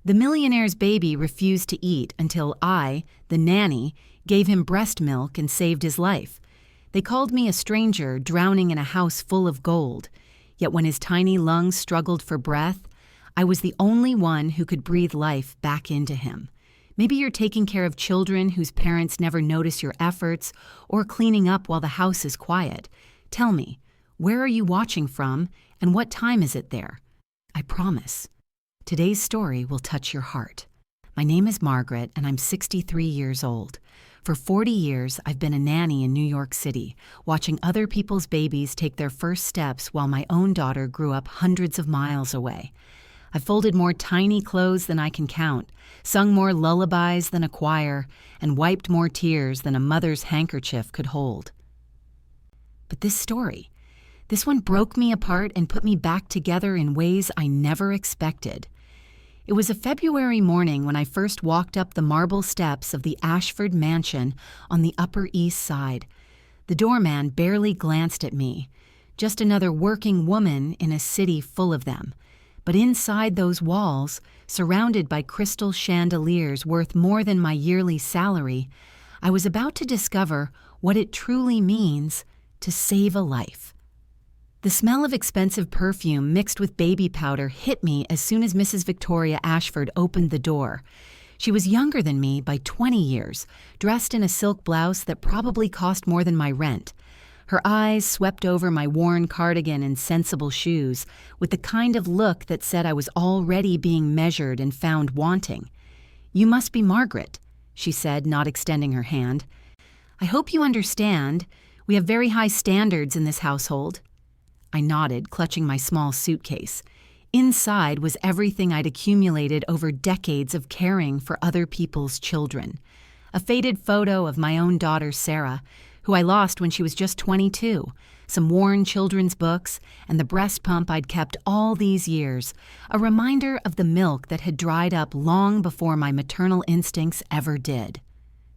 The millionaire's baby refused to eat until I, the nanny, gave him breast milk and saved his life. They called me a stranger drowning in a house full of gold. Yet when his tiny lungs struggled for breath, I was the only one who could breathe life back into him. Maybe you're taking care of children whose parents never notice your efforts, or cleaning up while the house is quiet. Tell me, where are you watching from, and what time is it there? I promise, today's story will touch your heart. My name is Margaret, and I'm 63 years old. For 40 years, I've been a nanny in New York City, watching other people's babies take their first steps while my own daughter grew up hundreds of miles away. I've folded more tiny clothes than I can count, sung more lullabies than a choir, and wiped more tears than a mother's handkerchief could hold. But this one broke me apart and put me back together in ways I never expected. It was a February morning when I first walked up the marble steps of the Ashford Mansion on the Upper East Side. The doorman barely glanced at me, just another working woman in a city full of them. But inside those walls, surrounded by crystal chandeliers worth more than my yearly salary, I was about to discover what it truly means to save a life. The smell of expensive perfume mixed with baby powder hit me as soon as Mrs. Victoria Ashford opened the door. She was younger than me by 20 years, dressed in a silk blouse that probably cost more than my rent. Her eyes swept over my worn cardigan and sensible shoes with the kind of look that said I was already being measured and found wanting. "You must be Margaret," she said, not extending her hand. "I hope you understand. We have very high standards in this household." I nodded, clutching my small suitcase. Inside was everything I'd accumulated over decades of caring for other people's children. A faded photo of my own daughter, Sarah, who I lost when she was just 22, some worn children's books, and the breast pump I'd kept all these years, a reminder of the milk that had dried up long before my maternal instincts ever did.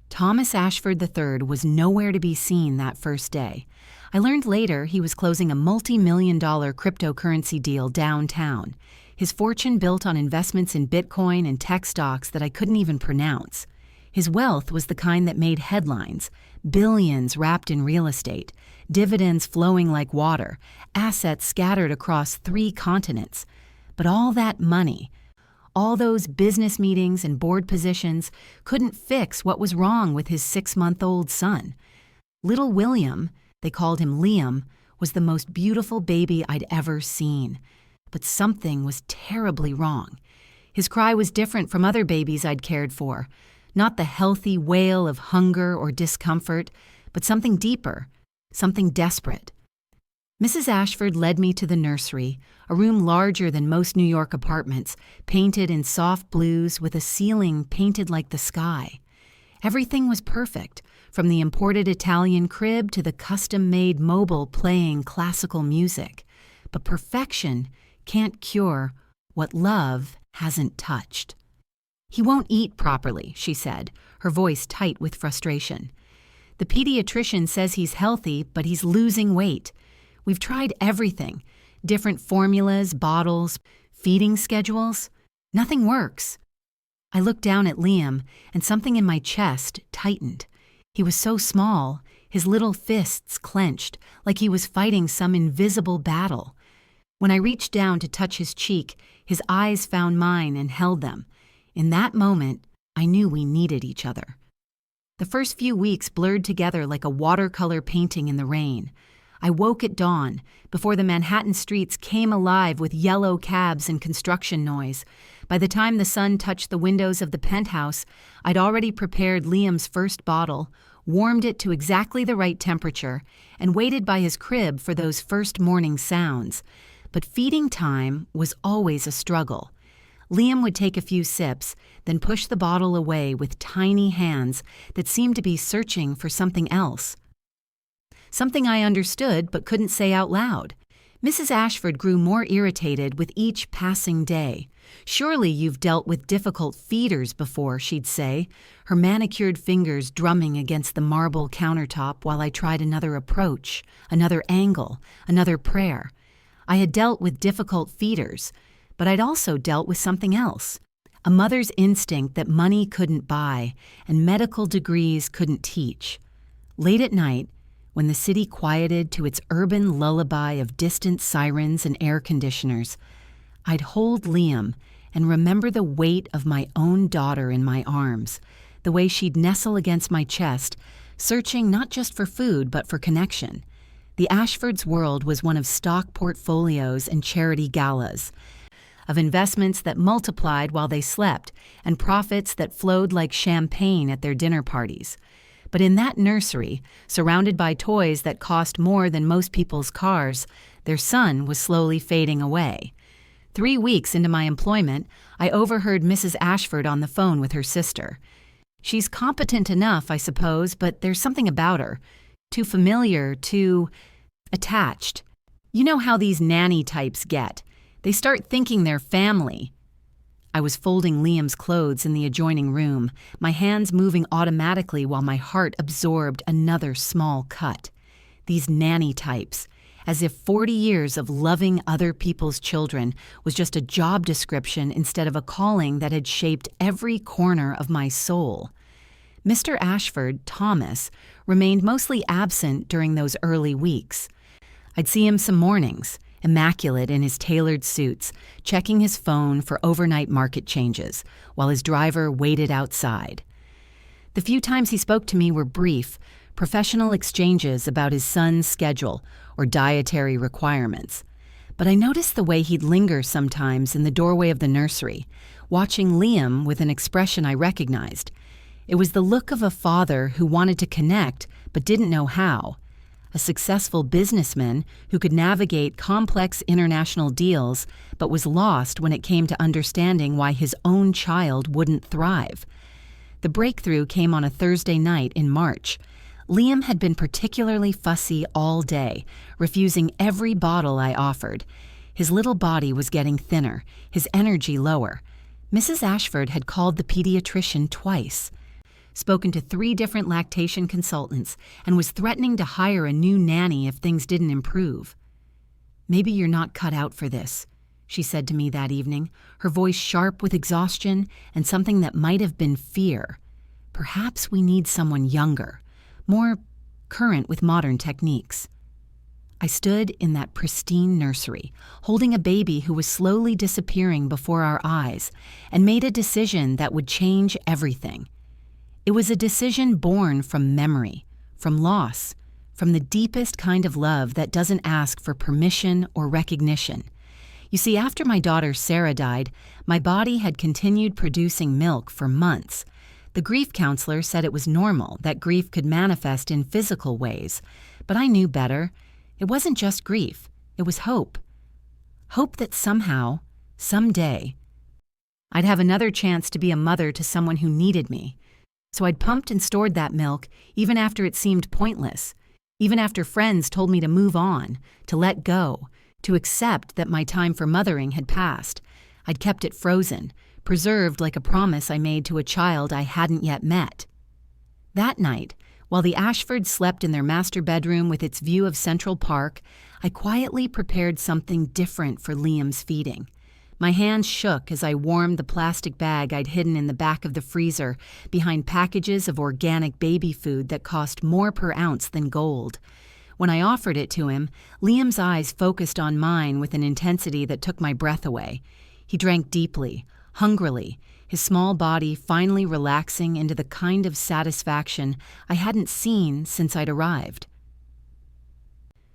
Thomas Ashford III was nowhere to be seen that first day. I learned later he was closing a multi-million-dollar cryptocurrency deal downtown, his fortune built on investments in Bitcoin and tech stocks that I couldn't even pronounce. His wealth was the kind that made headlines, billions wrapped in real estate, dividends flowing like water, assets scattered across 3 continents. But all that money, all those business meetings and board positions couldn't fix what was wrong with his 6-month-old son. Little William, they called him Liam, was the most beautiful baby I'd ever seen. But something was terribly wrong. His cry was different from other babies I'd cared for. Not the healthy wail of hunger or discomfort, but something deeper, something desperate. Mrs. Ashford led me to the nursery, a room larger than most New York apartments, painted in soft blues with a ceiling painted like the sky. Everything was perfect, from the imported Italian crib to the custom-made mobile playing classical music. But perfection can't cure what love hasn't touched. "He won't eat properly," she said, her voice tight with frustration. "The pediatrician says he's healthy, but he's losing weight. We've tried everything, different formulas, bottles, feeding schedules. Nothing works." I looked down at Liam, and something in my chest tightened. He was so small, his little fists clenched, like he was fighting some invisible battle. When I reached down to touch his cheek, his eyes found mine and held them. In that moment, I knew we needed each other. The first few weeks blurred together like a watercolor painting in the rain. I woke at dawn, before the Manhattan streets came alive with yellow cabs and construction noise. By the time the sun touched the windows of the penthouse, I'd already prepared Liam's first bottle, warmed it to exactly the right temperature, and waited by his crib for those first morning sounds. But feeding time was always a struggle. Liam would take a few sips, then push the bottle away with tiny hands that seemed to be searching for something else. Something I understood but couldn't say out loud. Mrs. Ashford grew more irritated with each passing day. "Surely you've dealt with difficult feeders before," she'd say, her manicured fingers drumming against the marble countertop while I tried another approach, another angle, another prayer. I had dealt with difficult feeders, but I'd also dealt with something else. a mother's instinct that money couldn't buy and medical degrees couldn't teach. Late at night, when the city quieted to its urban lullaby of distant sirens and air conditioners, I'd hold Liam and remember the weight of my own daughter in my arms, the way she'd nestle against my chest, searching not just for food but for connection. The Ashfords' world was one of stock portfolios and charity galas, of investments that multiplied while they slept and profits that flowed like champagne at their dinner parties. But in that nursery, surrounded by toys that cost more than most people's cars, their son was slowly fading away. 3 weeks into my employment, I overheard Mrs. Ashford on the phone with her sister. She's competent enough, I suppose, but there's something about her. Too familiar, too attached. You know how these nanny types get. They start thinking they're family. I was folding Liam's clothes in the adjoining room, my hands moving automatically while my heart absorbed another small cut. These nanny types, as if 40 years of loving other people's children was just a job description instead of a calling that had shaped every corner of my soul. Mr. Ashford, Thomas, remained mostly absent during those early weeks. I'd see him some mornings, immaculate in his tailored suits, checking his phone for overnight market changes, while his driver waited outside. The few times he spoke to me were brief, professional exchanges about his son's schedule or dietary requirements. But I noticed the way he'd linger sometimes in the doorway of the nursery, watching Liam with an expression I recognized. It was the look of a father who wanted to connect but didn't know how. A successful businessman who could navigate complex international deals but was lost when it came to understanding why his own child wouldn't thrive. The breakthrough came on a Thursday night in March. Liam had been particularly fussy all day, refusing every bottle I offered. His little body was getting thinner, his energy lower. Mrs. Ashford had called the pediatrician twice, spoken to 3 different lactation consultants, and was threatening to hire a new nanny if things didn't improve. "Maybe you're not cut out for this," she said to me that evening, her voice sharp with exhaustion and something that might have been fear. "Perhaps we need someone younger, more current with modern techniques." I stood in that pristine nursery, holding a baby who was slowly disappearing before our eyes, and made a decision that would change everything. It was a decision born from memory, from loss, from the deepest kind of love that doesn't ask for permission or recognition. You see, after my daughter Sarah died, my body had continued producing milk for months. The grief counselor said it was normal, that grief could manifest in physical ways. But I knew better. It wasn't just grief. It was hope. Hope that somehow, someday, I'd have another chance to be a mother to someone who needed me. So I'd pumped and stored that milk even after it seemed pointless, even after friends told me to move on, to let go, to accept that my time for mothering had passed. I'd kept it frozen, preserved like a promise I made to a child I hadn't yet met. That night, while the Ashfords slept in their master bedroom with its view of Central Park, I quietly prepared something different for Liam's feeding. My hands shook as I warmed the plastic bag I'd hidden in the back of the freezer behind packages of organic baby food that cost more per ounce than gold. When I offered it to him, Liam's eyes focused on mine with an intensity that took my breath away. He drank deeply, hungrily, his small body finally relaxing into the kind of satisfaction I hadn't seen since I'd arrived.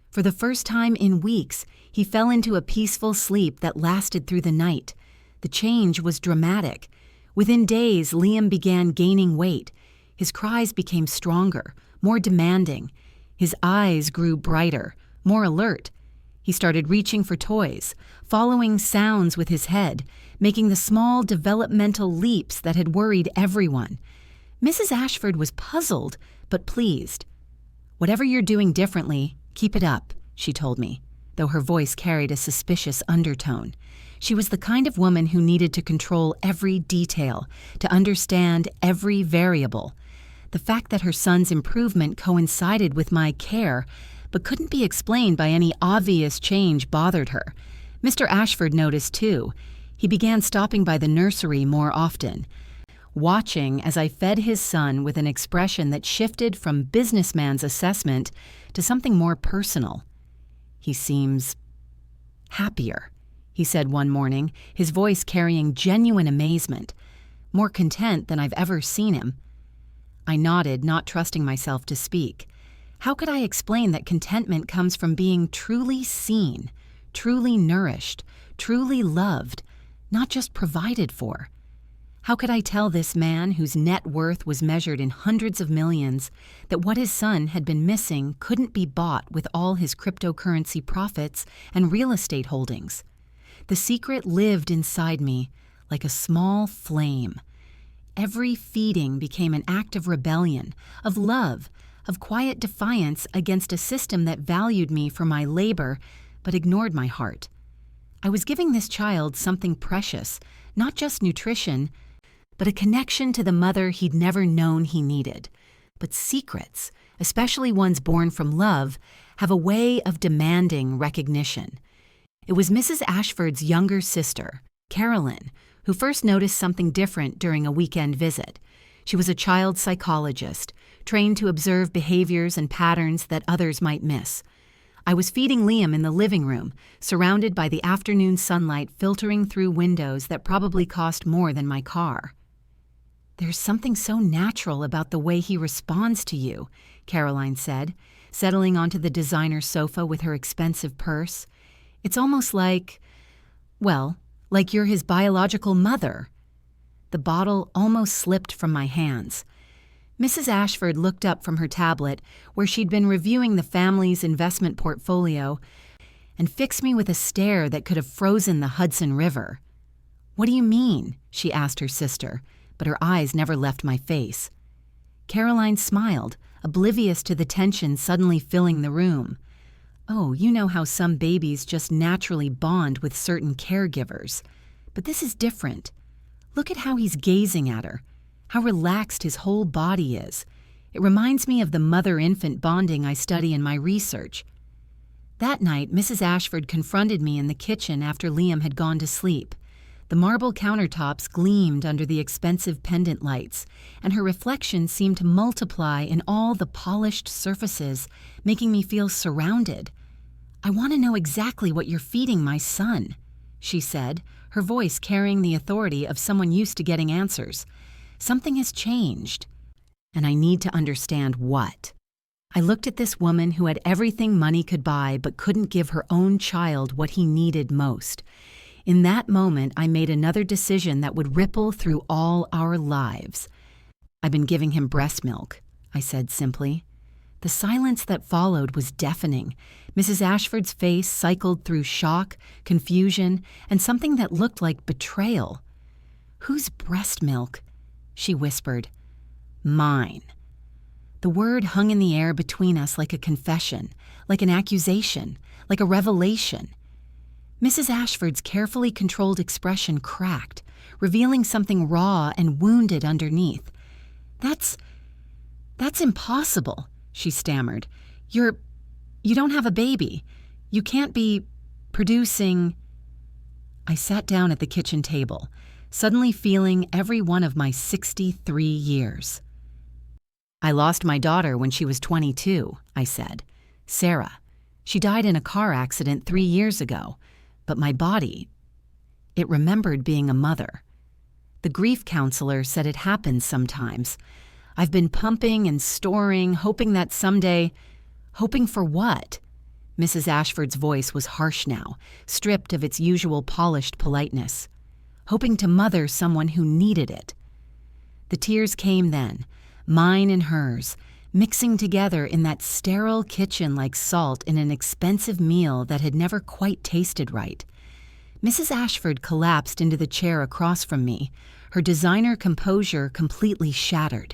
For the first time in weeks, he fell into a peaceful sleep that lasted through the night. The change was dramatic. Within days, Liam began gaining weight. His cries became stronger, more demanding. His eyes grew brighter, more alert. He started reaching for toys, following sounds with his head, making the small developmental leaps that had worried everyone. Mrs. Ashford was puzzled, but pleased. "Whatever you're doing differently, keep it up," she told me, though her voice carried a suspicious undertone. She was the kind of woman who needed to control every detail, to understand every variable. The fact that her son's improvement coincided with my care, but couldn't be explained by any obvious change bothered her. Mr. Ashford noticed too. He began stopping by the nursery more often, watching as I fed his son with an expression that shifted from businessman's assessment to something more personal. "He seems happier," he said one morning, his voice carrying genuine amazement, "more content than I've ever seen him." I nodded, not trusting myself to speak. How could I explain that contentment comes from being truly seen, truly nourished, truly loved, not just provided for? How could I tell this man, whose net worth was measured in hundreds of millions, that what his son had been missing couldn't be bought with all his cryptocurrency profits and real estate holdings? The secret lived inside me like a small flame. Every feeding became an act of rebellion, of love, of quiet defiance against a system that valued me for my labor but ignored my heart. I was giving this child something precious, not just nutrition, but a connection to the mother he'd never known he needed. But secrets, especially ones born from love, have a way of demanding recognition. It was Mrs. Ashford's younger sister, Carolyn, who first noticed something different during a weekend visit. She was a child psychologist, trained to observe behaviors and patterns that others might miss. I was feeding Liam in the living room, surrounded by the afternoon sunlight filtering through windows that probably cost more than my car. "There's something so natural about the way he responds to you," Caroline said, settling onto the designer sofa with her expensive purse. "It's almost like, well, like you're his biological mother." The bottle almost slipped from my hands. Mrs. Ashford looked up from her tablet, where she'd been reviewing the family's investment portfolio, and fixed me with a stare that could have frozen the Hudson River. "What do you mean?" she asked her sister, but her eyes never left my face. Caroline smiled, oblivious to the tension suddenly filling the room. "Oh, you know how some babies just naturally bond with certain caregivers. But this is different. Look at how he's gazing at her, how relaxed his whole body is. It reminds me of the mother-infant bonding I study in my research." That night, Mrs. Ashford confronted me in the kitchen after Liam had gone to sleep. The marble countertops gleamed under the expensive pendant lights, and her reflection seemed to multiply in all the polished surfaces, making me feel surrounded. "I want to know exactly what you're feeding my son," she said, her voice carrying the authority of someone used to getting answers. "Something has changed, and I need to understand what." I looked at this woman who had everything money could buy but couldn't give her own child what he needed most. In that moment, I made another decision that would ripple through all our lives. "I've been giving him breast milk," I said simply. The silence that followed was deafening. Mrs. Ashford's face cycled through shock, confusion, and something that looked like betrayal. "Whose breast milk?" she whispered. "Mine." The word hung in the air between us like a confession, like an accusation, like a revelation. Mrs. Ashford's carefully controlled expression cracked, revealing something raw and wounded underneath. That's impossible," she stammered. You don't have a baby. You can't be producing." I sat down at the kitchen table, suddenly feeling every one of my 63 years. "I lost my daughter when she was 22, I said. "Sarah. She died in a car accident 3 years ago. But my body, it remembered being a mother. The grief counselor said it happens sometimes. I've been pumping and storing, hoping that someday—" "Hoping for what?" Mrs. Ashford's voice was harsh now, stripped of its usual polished politeness. "Hoping to mother someone who needed it." The tears came then, mine and hers, mixing together in that sterile kitchen like salt in an expensive meal that had never quite tasted right. Mrs. Ashford collapsed into the chair across from me, her designer composure completely shattered.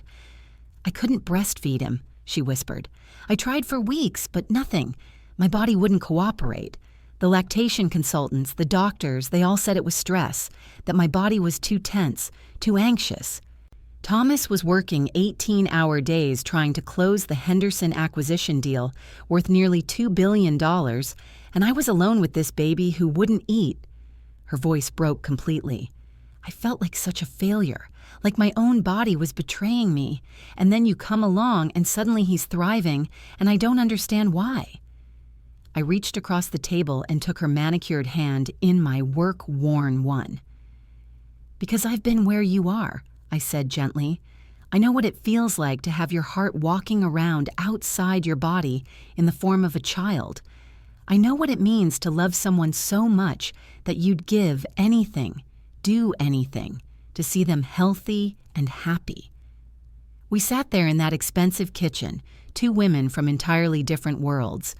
"I couldn't breastfeed him," she whispered. "I tried for weeks, but nothing. My body wouldn't cooperate. The lactation consultants, the doctors, they all said it was stress, that my body was too tense, too anxious. Thomas was working 18-hour days trying to close the Henderson acquisition deal, worth nearly $2 billion, and I was alone with this baby who wouldn't eat. Her voice broke completely. I felt like such a failure, like my own body was betraying me, and then you come along and suddenly he's thriving, and I don't understand why. I reached across the table and took her manicured hand in my work-worn one. Because I've been where you are, I said gently. I know what it feels like to have your heart walking around outside your body in the form of a child. I know what it means to love someone so much that you'd give anything, do anything, to see them healthy and happy. We sat there in that expensive kitchen, two women from entirely different worlds,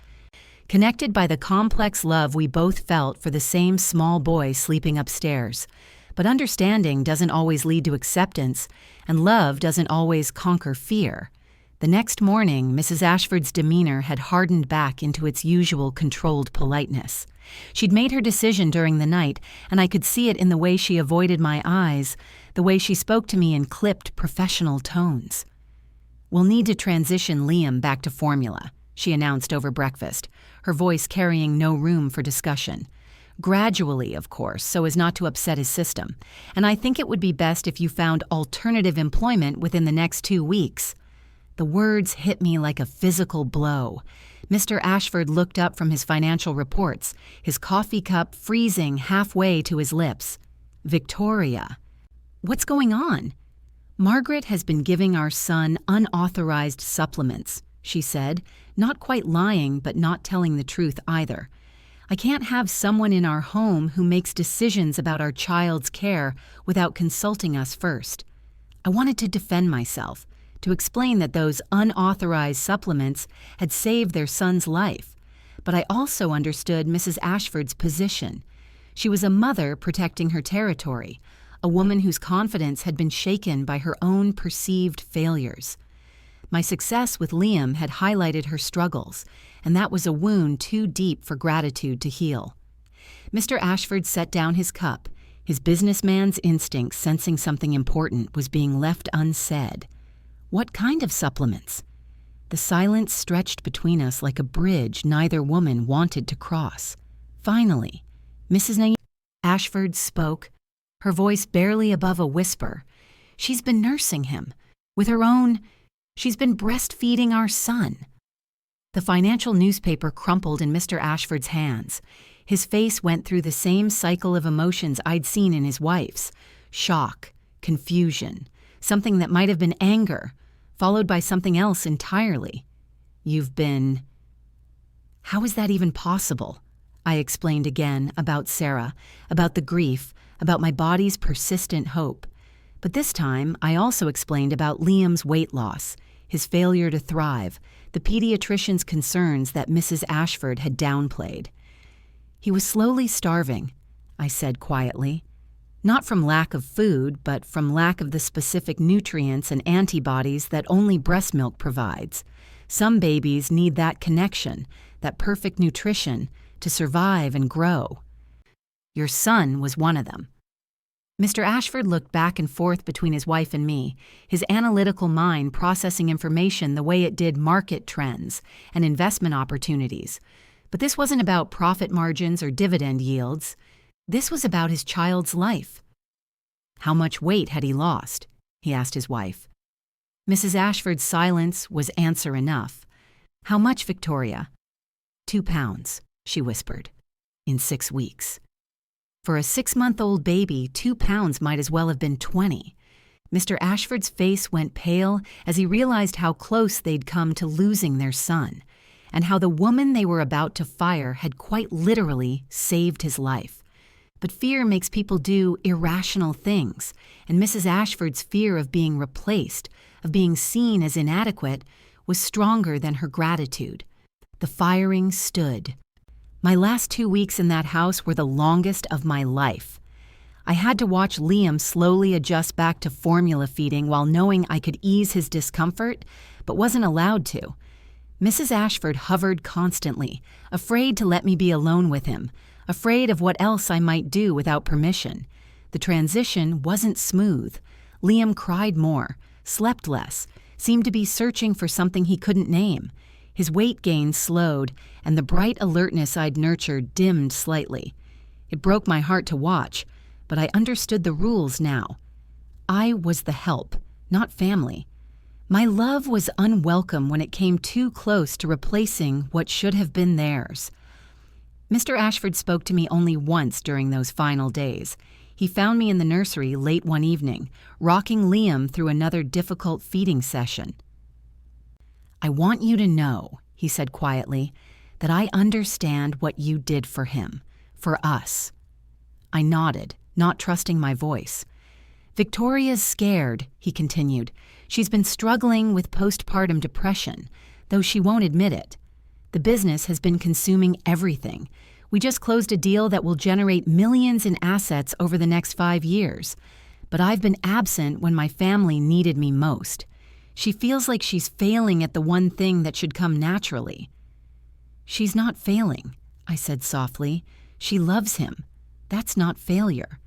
connected by the complex love we both felt for the same small boy sleeping upstairs. But understanding doesn't always lead to acceptance, and love doesn't always conquer fear. The next morning, Mrs. Ashford's demeanor had hardened back into its usual controlled politeness. She'd made her decision during the night, and I could see it in the way she avoided my eyes, the way she spoke to me in clipped, professional tones. "We'll need to transition Liam back to formula," she announced over breakfast, her voice carrying no room for discussion. "Gradually, of course, so as not to upset his system. And I think it would be best if you found alternative employment within the next 2 weeks." The words hit me like a physical blow. Mr. Ashford looked up from his financial reports, his coffee cup freezing halfway to his lips. "Victoria, what's going on?" "Margaret has been giving our son unauthorized supplements," she said, not quite lying but not telling the truth either. "I can't have someone in our home who makes decisions about our child's care without consulting us first." I wanted to defend myself, to explain that those unauthorized supplements had saved their son's life. But I also understood Mrs. Ashford's position. She was a mother protecting her territory, a woman whose confidence had been shaken by her own perceived failures. My success with Liam had highlighted her struggles, and that was a wound too deep for gratitude to heal. Mr. Ashford set down his cup, his businessman's instinct sensing something important was being left unsaid. What kind of supplements? The silence stretched between us like a bridge neither woman wanted to cross. Finally, Mrs. Ashford spoke, her voice barely above a whisper. "She's been nursing him. She's been breastfeeding our son." The financial newspaper crumpled in Mr. Ashford's hands. His face went through the same cycle of emotions I'd seen in his wife's. Shock, confusion, something that might have been anger, followed by something else entirely. "You've been..." "How is that even possible?" I explained again about Sarah, about the grief, about my body's persistent hope. But this time, I also explained about Liam's weight loss, his failure to thrive, the pediatrician's concerns that Mrs. Ashford had downplayed. "He was slowly starving," I said quietly. "Not from lack of food, but from lack of the specific nutrients and antibodies that only breast milk provides. Some babies need that connection, that perfect nutrition, to survive and grow. Your son was one of them." Mr. Ashford looked back and forth between his wife and me, his analytical mind processing information the way it did market trends and investment opportunities. But this wasn't about profit margins or dividend yields. This was about his child's life. "How much weight had he lost?" he asked his wife. Mrs. Ashford's silence was answer enough. "How much, Victoria?" 2 pounds, she whispered, "in 6 weeks. For a 6-month-old baby, 2 pounds might as well have been 20. Mr. Ashford's face went pale as he realized how close they'd come to losing their son, and how the woman they were about to fire had quite literally saved his life. But fear makes people do irrational things, and Mrs. Ashford's fear of being replaced, of being seen as inadequate, was stronger than her gratitude. The firing stood. My last 2 weeks in that house were the longest of my life. I had to watch Liam slowly adjust back to formula feeding while knowing I could ease his discomfort, but wasn't allowed to. Mrs. Ashford hovered constantly, afraid to let me be alone with him, afraid of what else I might do without permission. The transition wasn't smooth. Liam cried more, slept less, seemed to be searching for something he couldn't name. His weight gain slowed, and the bright alertness I'd nurtured dimmed slightly. It broke my heart to watch, but I understood the rules now. I was the help, not family. My love was unwelcome when it came too close to replacing what should have been theirs. Mr. Ashford spoke to me only once during those final days. He found me in the nursery late one evening, rocking Liam through another difficult feeding session. "I want you to know," he said quietly, "that I understand what you did for him, for us." I nodded, not trusting my voice. "Victoria's scared," he continued. "She's been struggling with postpartum depression, though she won't admit it. The business has been consuming everything. We just closed a deal that will generate millions in assets over the next 5 years. But I've been absent when my family needed me most. She feels like she's failing at the one thing that should come naturally." "She's not failing," I said softly. "She loves him. That's not failure."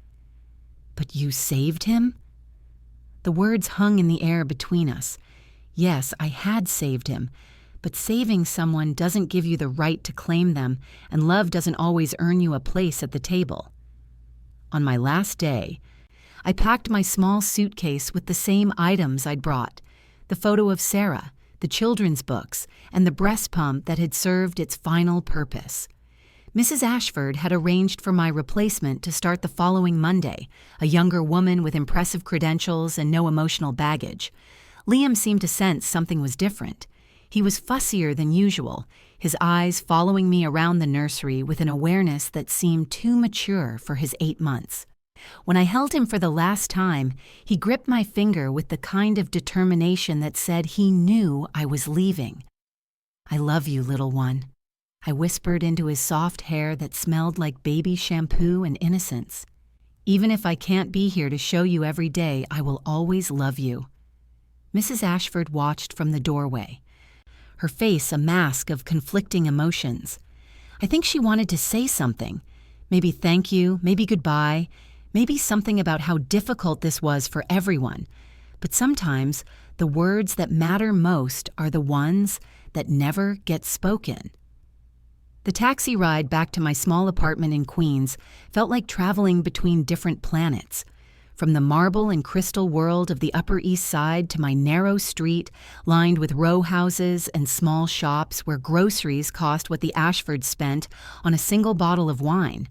"But you saved him?" The words hung in the air between us. Yes, I had saved him, but saving someone doesn't give you the right to claim them, and love doesn't always earn you a place at the table. On my last day, I packed my small suitcase with the same items I'd brought: the photo of Sarah, the children's books, and the breast pump that had served its final purpose. Mrs. Ashford had arranged for my replacement to start the following Monday, a younger woman with impressive credentials and no emotional baggage. Liam seemed to sense something was different. He was fussier than usual, his eyes following me around the nursery with an awareness that seemed too mature for his 8 months. When I held him for the last time, he gripped my finger with the kind of determination that said he knew I was leaving. "I love you, little one," I whispered into his soft hair that smelled like baby shampoo and innocence. "Even if I can't be here to show you every day, I will always love you." Mrs. Ashford watched from the doorway, her face a mask of conflicting emotions. I think she wanted to say something. Maybe thank you, maybe goodbye, maybe something about how difficult this was for everyone. But sometimes the words that matter most are the ones that never get spoken. The taxi ride back to my small apartment in Queens felt like traveling between different planets. From the marble and crystal world of the Upper East Side to my narrow street lined with row houses and small shops where groceries cost what the Ashfords spent on a single bottle of wine.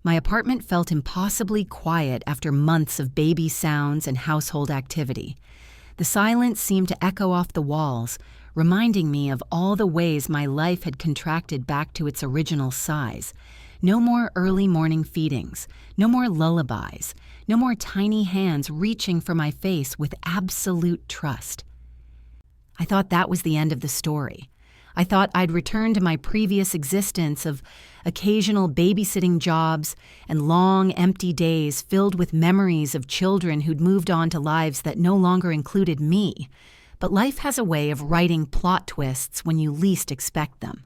My apartment felt impossibly quiet after months of baby sounds and household activity. The silence seemed to echo off the walls, reminding me of all the ways my life had contracted back to its original size. No more early morning feedings, no more lullabies, no more tiny hands reaching for my face with absolute trust. I thought that was the end of the story. I thought I'd return to my previous existence of occasional babysitting jobs and long, empty days filled with memories of children who'd moved on to lives that no longer included me. But life has a way of writing plot twists when you least expect them.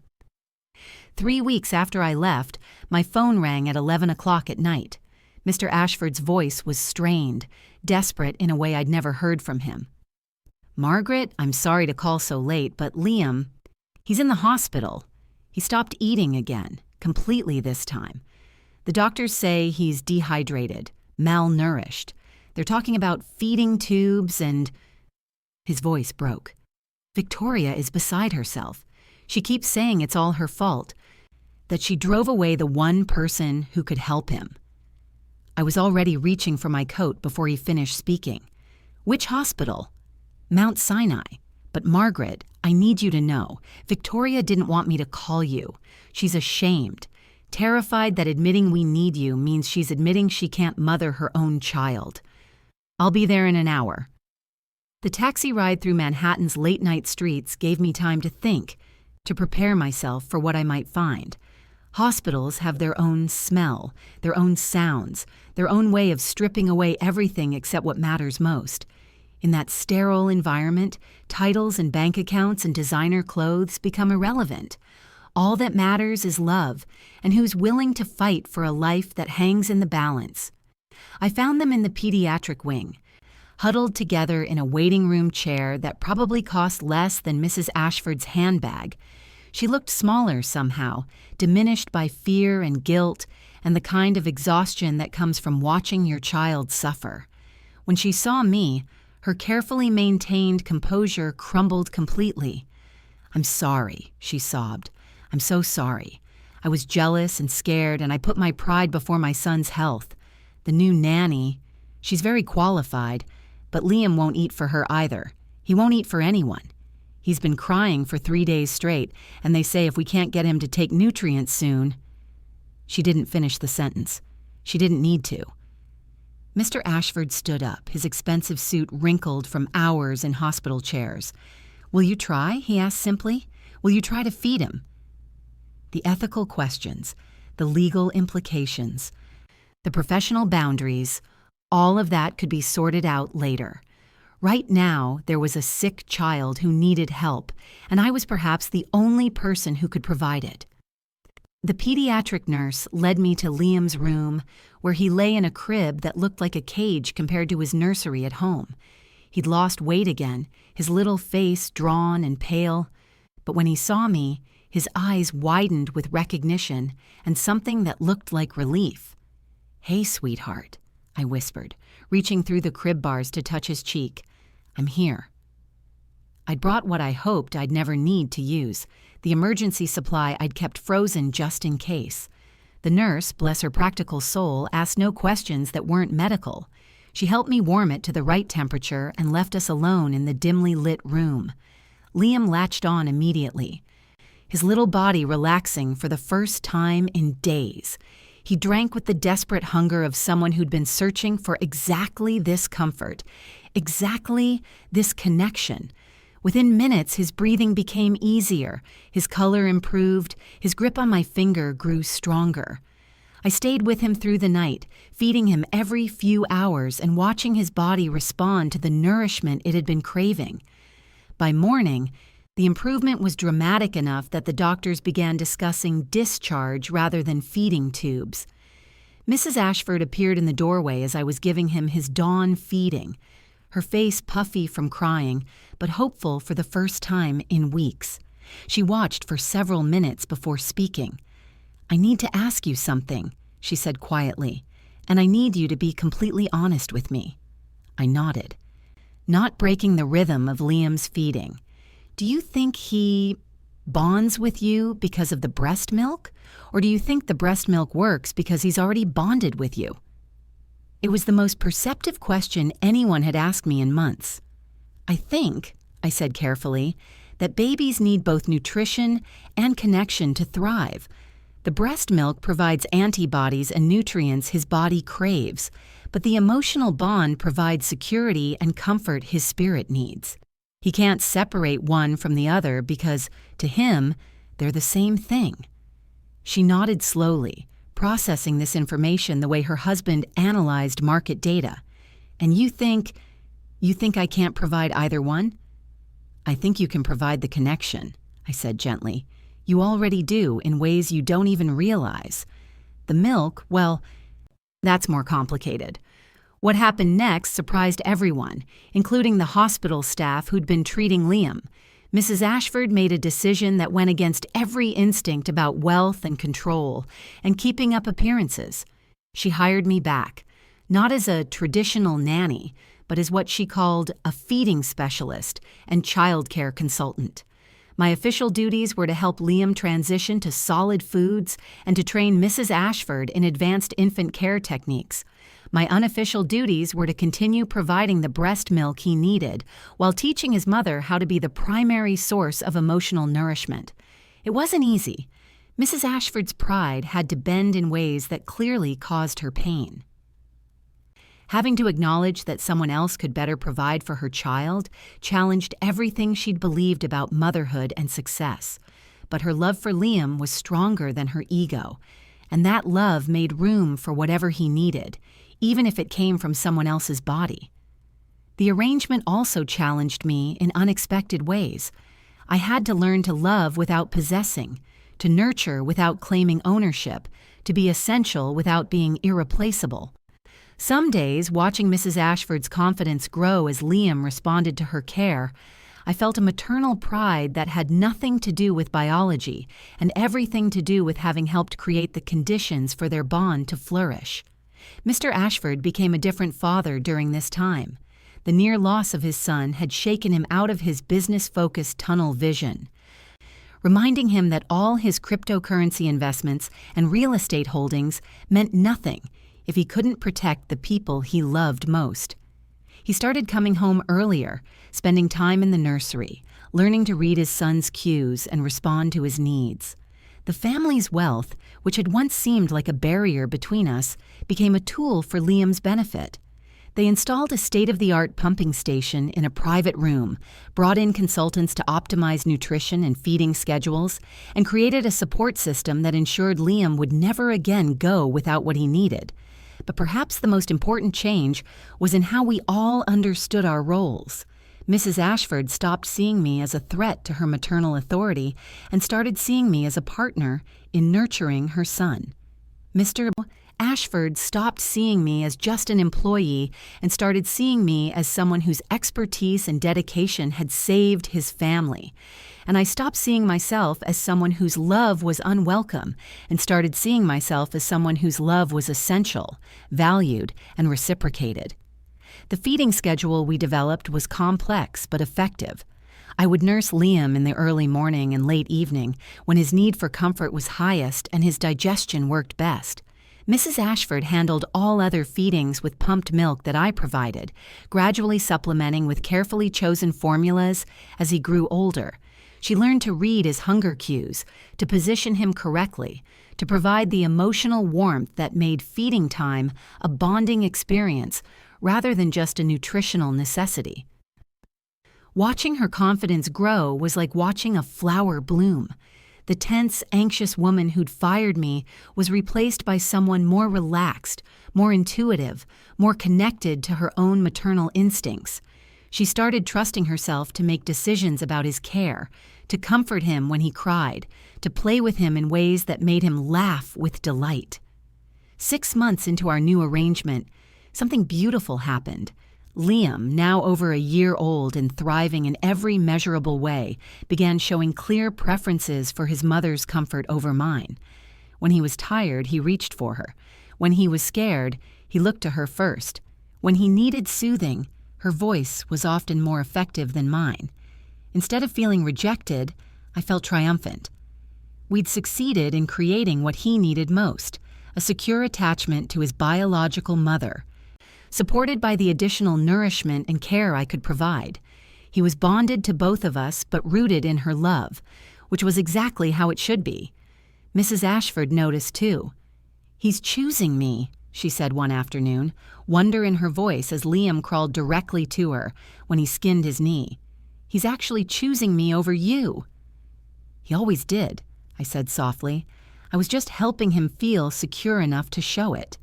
3 weeks after I left, my phone rang at 11 o'clock at night. Mr. Ashford's voice was strained, desperate in a way I'd never heard from him. "Margaret, I'm sorry to call so late, but Liam, he's in the hospital. He stopped eating again, completely this time. The doctors say he's dehydrated, malnourished. They're talking about feeding tubes and—" His voice broke. "Victoria is beside herself. She keeps saying it's all her fault, that she drove away the one person who could help him." I was already reaching for my coat before he finished speaking. "Which hospital?" "Mount Sinai. But Margaret, I need you to know, Victoria didn't want me to call you. She's ashamed, terrified that admitting we need you means she's admitting she can't mother her own child. I'll be there in an hour." The taxi ride through Manhattan's late-night streets gave me time to think, to prepare myself for what I might find. Hospitals have their own smell, their own sounds, their own way of stripping away everything except what matters most. In that sterile environment, titles and bank accounts and designer clothes become irrelevant. All that matters is love, and who's willing to fight for a life that hangs in the balance. I found them in the pediatric wing, huddled together in a waiting room chair that probably cost less than Mrs. Ashford's handbag. She looked smaller somehow, diminished by fear and guilt and the kind of exhaustion that comes from watching your child suffer. When she saw me, her carefully maintained composure crumbled completely. "I'm sorry," she sobbed. "I'm so sorry. I was jealous and scared, and I put my pride before my son's health. The new nanny, she's very qualified, but Liam won't eat for her either. He won't eat for anyone. He's been crying for 3 days straight, and they say if we can't get him to take nutrients soon—" She didn't finish the sentence. She didn't need to. Mr. Ashford stood up, his expensive suit wrinkled from hours in hospital chairs. "Will you try?" he asked simply. "Will you try to feed him?" The ethical questions, the legal implications, the professional boundaries, all of that could be sorted out later. Right now, there was a sick child who needed help, and I was perhaps the only person who could provide it. The pediatric nurse led me to Liam's room, where he lay in a crib that looked like a cage compared to his nursery at home. He'd lost weight again, his little face drawn and pale, but when he saw me, his eyes widened with recognition and something that looked like relief. "Hey, sweetheart," I whispered, reaching through the crib bars to touch his cheek. "I'm here." I'd brought what I hoped I'd never need to use, the emergency supply I'd kept frozen just in case. The nurse, bless her practical soul, asked no questions that weren't medical. She helped me warm it to the right temperature and left us alone in the dimly lit room. Liam latched on immediately, his little body relaxing for the first time in days. He drank with the desperate hunger of someone who'd been searching for exactly this comfort, exactly this connection. Within minutes, his breathing became easier, his color improved, his grip on my finger grew stronger. I stayed with him through the night, feeding him every few hours and watching his body respond to the nourishment it had been craving. By morning, the improvement was dramatic enough that the doctors began discussing discharge rather than feeding tubes. Mrs. Ashford appeared in the doorway as I was giving him his dawn feeding, her face puffy from crying, but hopeful for the first time in weeks. She watched for several minutes before speaking. "I need to ask you something," she said quietly, "and I need you to be completely honest with me." I nodded, not breaking the rhythm of Liam's feeding. "Do you think he bonds with you because of the breast milk? Or do you think the breast milk works because he's already bonded with you?" It was the most perceptive question anyone had asked me in months. "I think," I said carefully, "that babies need both nutrition and connection to thrive. The breast milk provides antibodies and nutrients his body craves, but the emotional bond provides security and comfort his spirit needs. He can't separate one from the other because, to him, they're the same thing." She nodded slowly, processing this information the way her husband analyzed market data. "And you think I can't provide either one?" "I think you can provide the connection," I said gently. "You already do in ways you don't even realize. The milk, well, that's more complicated." What happened next surprised everyone, including the hospital staff who'd been treating Liam. Mrs. Ashford made a decision that went against every instinct about wealth and control and keeping up appearances. She hired me back, not as a traditional nanny, but as what she called a feeding specialist and childcare consultant. My official duties were to help Liam transition to solid foods and to train Mrs. Ashford in advanced infant care techniques. My unofficial duties were to continue providing the breast milk he needed while teaching his mother how to be the primary source of emotional nourishment. It wasn't easy. Mrs. Ashford's pride had to bend in ways that clearly caused her pain. Having to acknowledge that someone else could better provide for her child challenged everything she'd believed about motherhood and success. But her love for Liam was stronger than her ego, and that love made room for whatever he needed, even if it came from someone else's body. The arrangement also challenged me in unexpected ways. I had to learn to love without possessing, to nurture without claiming ownership, to be essential without being irreplaceable. Some days, watching Mrs. Ashford's confidence grow as Liam responded to her care, I felt a maternal pride that had nothing to do with biology and everything to do with having helped create the conditions for their bond to flourish. Mr. Ashford became a different father during this time. The near loss of his son had shaken him out of his business-focused tunnel vision, reminding him that all his cryptocurrency investments and real estate holdings meant nothing if he couldn't protect the people he loved most. He started coming home earlier, spending time in the nursery, learning to read his son's cues and respond to his needs. The family's wealth, which had once seemed like a barrier between us, became a tool for Liam's benefit. They installed a state-of-the-art pumping station in a private room, brought in consultants to optimize nutrition and feeding schedules, and created a support system that ensured Liam would never again go without what he needed. But perhaps the most important change was in how we all understood our roles. Mrs. Ashford stopped seeing me as a threat to her maternal authority and started seeing me as a partner in nurturing her son. Mr. Ashford stopped seeing me as just an employee and started seeing me as someone whose expertise and dedication had saved his family. And I stopped seeing myself as someone whose love was unwelcome and started seeing myself as someone whose love was essential, valued, and reciprocated. The feeding schedule we developed was complex but effective. I would nurse Liam in the early morning and late evening when his need for comfort was highest and his digestion worked best. Mrs. Ashford handled all other feedings with pumped milk that I provided, gradually supplementing with carefully chosen formulas as he grew older. She learned to read his hunger cues, to position him correctly, to provide the emotional warmth that made feeding time a bonding experience rather than just a nutritional necessity. Watching her confidence grow was like watching a flower bloom. The tense, anxious woman who'd fired me was replaced by someone more relaxed, more intuitive, more connected to her own maternal instincts. She started trusting herself to make decisions about his care, to comfort him when he cried, to play with him in ways that made him laugh with delight. 6 months into our new arrangement, something beautiful happened. Liam, now over a year old and thriving in every measurable way, began showing clear preferences for his mother's comfort over mine. When he was tired, he reached for her. When he was scared, he looked to her first. When he needed soothing, her voice was often more effective than mine. Instead of feeling rejected, I felt triumphant. We'd succeeded in creating what he needed most, a secure attachment to his biological mother. Supported by the additional nourishment and care I could provide, he was bonded to both of us but rooted in her love, which was exactly how it should be. Mrs. Ashford noticed too. "He's choosing me," she said one afternoon, wonder in her voice as Liam crawled directly to her when he skinned his knee. "He's actually choosing me over you." "He always did," I said softly. "I was just helping him feel secure enough to show it."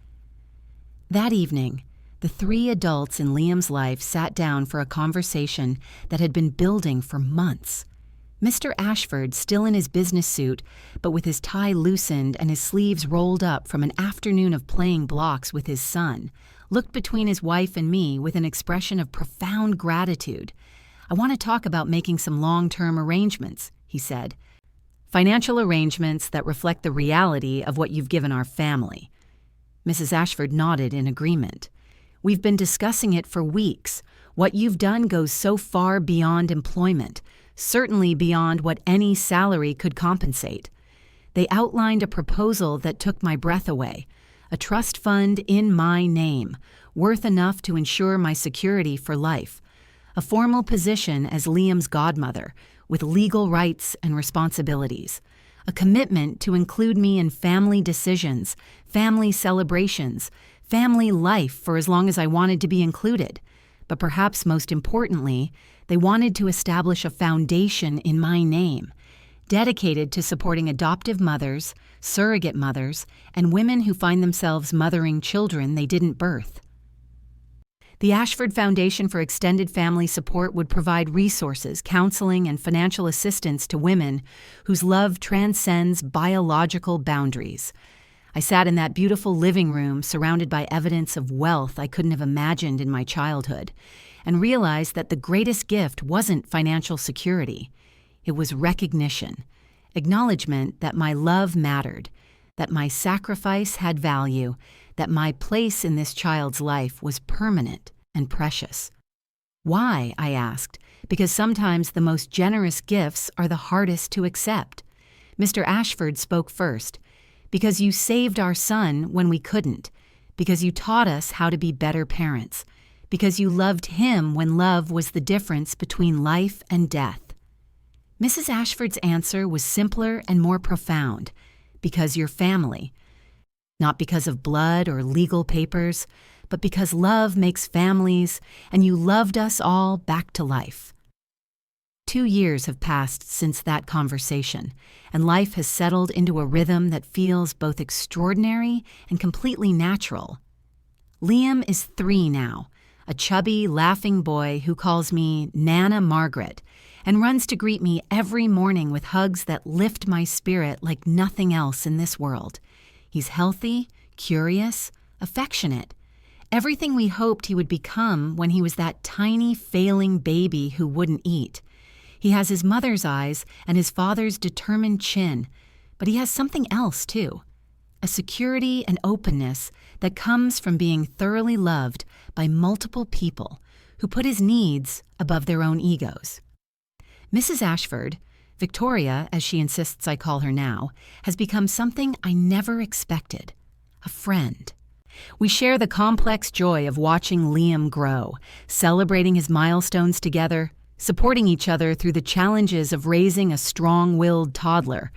That evening, the 3 adults in Liam's life sat down for a conversation that had been building for months. Mr. Ashford, still in his business suit, but with his tie loosened and his sleeves rolled up from an afternoon of playing blocks with his son, looked between his wife and me with an expression of profound gratitude. "I want to talk about making some long-term arrangements," he said. "Financial arrangements that reflect the reality of what you've given our family." Mrs. Ashford nodded in agreement. "We've been discussing it for weeks. What you've done goes so far beyond employment, certainly beyond what any salary could compensate." They outlined a proposal that took my breath away, a trust fund in my name, worth enough to ensure my security for life, a formal position as Liam's godmother, with legal rights and responsibilities, a commitment to include me in family decisions, family celebrations, family life for as long as I wanted to be included. But perhaps most importantly, they wanted to establish a foundation in my name, dedicated to supporting adoptive mothers, surrogate mothers, and women who find themselves mothering children they didn't birth. The Ashford Foundation for Extended Family Support would provide resources, counseling, and financial assistance to women whose love transcends biological boundaries. I sat in that beautiful living room surrounded by evidence of wealth I couldn't have imagined in my childhood, and realized that the greatest gift wasn't financial security. It was recognition, acknowledgement that my love mattered, that my sacrifice had value, that my place in this child's life was permanent and precious. Why, I asked, because sometimes the most generous gifts are the hardest to accept. Mr. Ashford spoke first. Because you saved our son when we couldn't. Because you taught us how to be better parents. Because you loved him when love was the difference between life and death. Mrs. Ashford's answer was simpler and more profound. Because you're family. Not because of blood or legal papers, but because love makes families, and you loved us all back to life. 2 years have passed since that conversation, and life has settled into a rhythm that feels both extraordinary and completely natural. Liam is 3 now, a chubby, laughing boy who calls me Nana Margaret and runs to greet me every morning with hugs that lift my spirit like nothing else in this world. He's healthy, curious, affectionate, everything we hoped he would become when he was that tiny, failing baby who wouldn't eat. He has his mother's eyes and his father's determined chin, but he has something else too, a security and openness that comes from being thoroughly loved by multiple people who put his needs above their own egos. Mrs. Ashford, Victoria, as she insists I call her now, has become something I never expected, a friend. We share the complex joy of watching Liam grow, celebrating his milestones together, supporting each other through the challenges of raising a strong-willed toddler.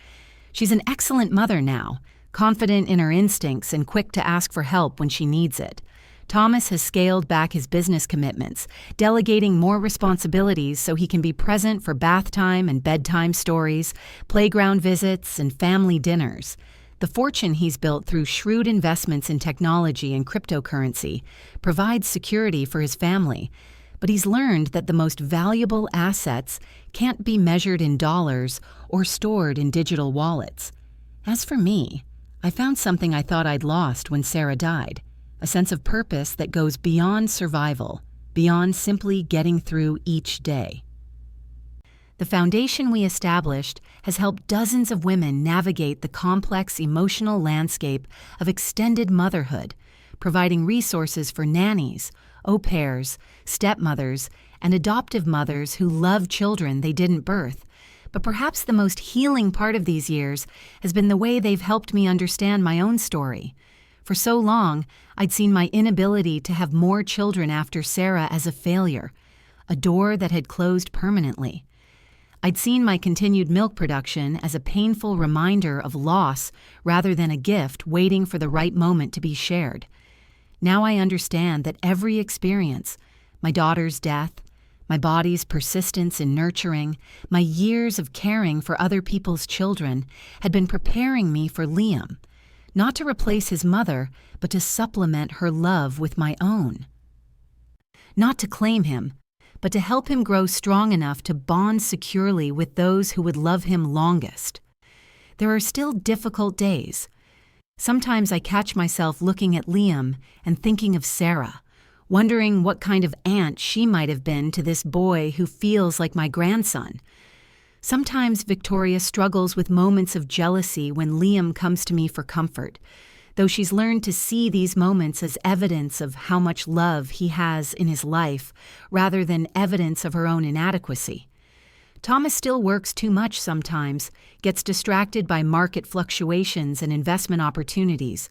She's an excellent mother now, confident in her instincts and quick to ask for help when she needs it. Thomas has scaled back his business commitments, delegating more responsibilities so he can be present for bath time and bedtime stories, playground visits, and family dinners. The fortune he's built through shrewd investments in technology and cryptocurrency provides security for his family, but he's learned that the most valuable assets can't be measured in dollars or stored in digital wallets. As for me, I found something I thought I'd lost when Sarah died, a sense of purpose that goes beyond survival, beyond simply getting through each day. The foundation we established has helped dozens of women navigate the complex emotional landscape of extended motherhood, providing resources for nannies, au pairs, stepmothers, and adoptive mothers who love children they didn't birth. But perhaps the most healing part of these years has been the way they've helped me understand my own story. For so long, I'd seen my inability to have more children after Sarah as a failure, a door that had closed permanently. I'd seen my continued milk production as a painful reminder of loss rather than a gift waiting for the right moment to be shared. Now I understand that every experience, my daughter's death, my body's persistence in nurturing, my years of caring for other people's children, had been preparing me for Liam, not to replace his mother, but to supplement her love with my own. Not to claim him, but to help him grow strong enough to bond securely with those who would love him longest. There are still difficult days. Sometimes I catch myself looking at Liam and thinking of Sarah, wondering what kind of aunt she might have been to this boy who feels like my grandson. Sometimes Victoria struggles with moments of jealousy when Liam comes to me for comfort, though she's learned to see these moments as evidence of how much love he has in his life, rather than evidence of her own inadequacy. Thomas still works too much sometimes, gets distracted by market fluctuations and investment opportunities.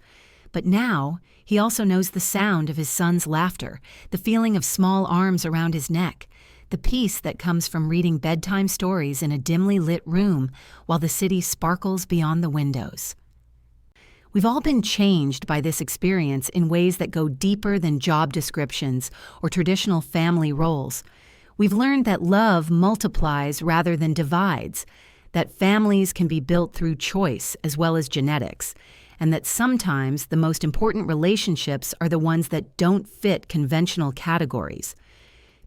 But now, he also knows the sound of his son's laughter, the feeling of small arms around his neck, the peace that comes from reading bedtime stories in a dimly lit room while the city sparkles beyond the windows. We've all been changed by this experience in ways that go deeper than job descriptions or traditional family roles. We've learned that love multiplies rather than divides, that families can be built through choice as well as genetics, and that sometimes the most important relationships are the ones that don't fit conventional categories.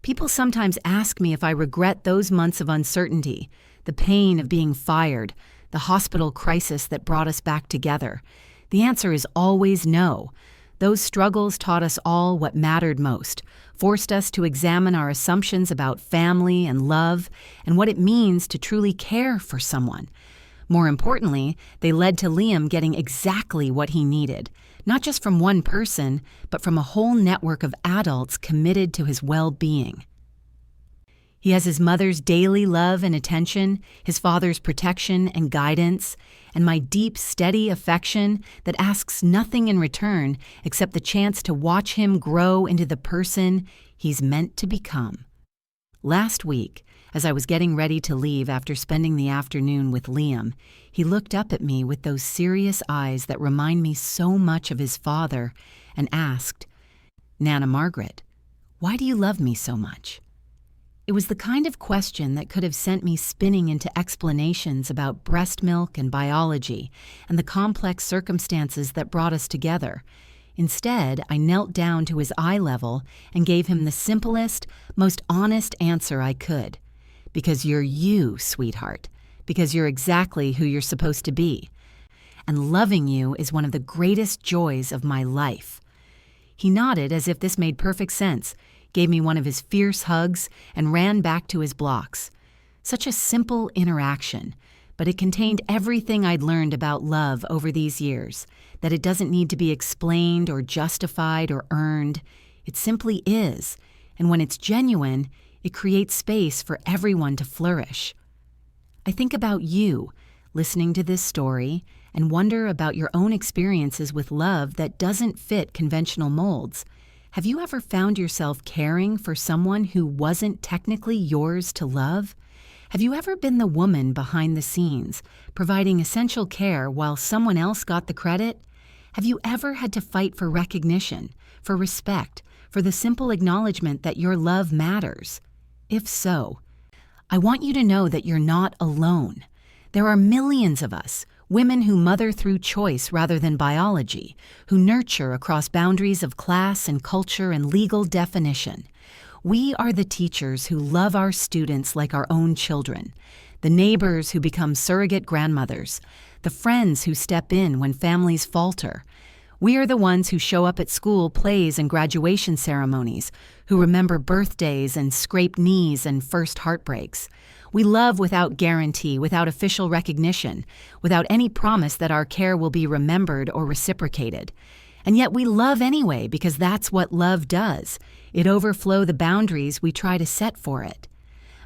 People sometimes ask me if I regret those months of uncertainty, the pain of being fired, the hospital crisis that brought us back together. The answer is always no. Those struggles taught us all what mattered most, forced us to examine our assumptions about family and love and what it means to truly care for someone. More importantly, they led to Liam getting exactly what he needed, not just from one person, but from a whole network of adults committed to his well-being. He has his mother's daily love and attention, his father's protection and guidance, and my deep, steady affection that asks nothing in return except the chance to watch him grow into the person he's meant to become. Last week, as I was getting ready to leave after spending the afternoon with Liam, he looked up at me with those serious eyes that remind me so much of his father and asked, "Nana Margaret, why do you love me so much?" It was the kind of question that could have sent me spinning into explanations about breast milk and biology and the complex circumstances that brought us together. Instead, I knelt down to his eye level and gave him the simplest, most honest answer I could. Because you're you, sweetheart. Because you're exactly who you're supposed to be. And loving you is one of the greatest joys of my life. He nodded as if this made perfect sense, gave me one of his fierce hugs, and ran back to his blocks. Such a simple interaction, but it contained everything I'd learned about love over these years, that it doesn't need to be explained or justified or earned. It simply is, and when it's genuine, it creates space for everyone to flourish. I think about you, listening to this story, and wonder about your own experiences with love that doesn't fit conventional molds. Have you ever found yourself caring for someone who wasn't technically yours to love? Have you ever been the woman behind the scenes, providing essential care while someone else got the credit? Have you ever had to fight for recognition, for respect, for the simple acknowledgement that your love matters? If so, I want you to know that you're not alone. There are millions of us, women who mother through choice rather than biology, who nurture across boundaries of class and culture and legal definition. We are the teachers who love our students like our own children, the neighbors who become surrogate grandmothers, the friends who step in when families falter. We are the ones who show up at school plays and graduation ceremonies, who remember birthdays and scraped knees and first heartbreaks. We love without guarantee, without official recognition, without any promise that our care will be remembered or reciprocated. And yet we love anyway because that's what love does. It overflows the boundaries we try to set for it.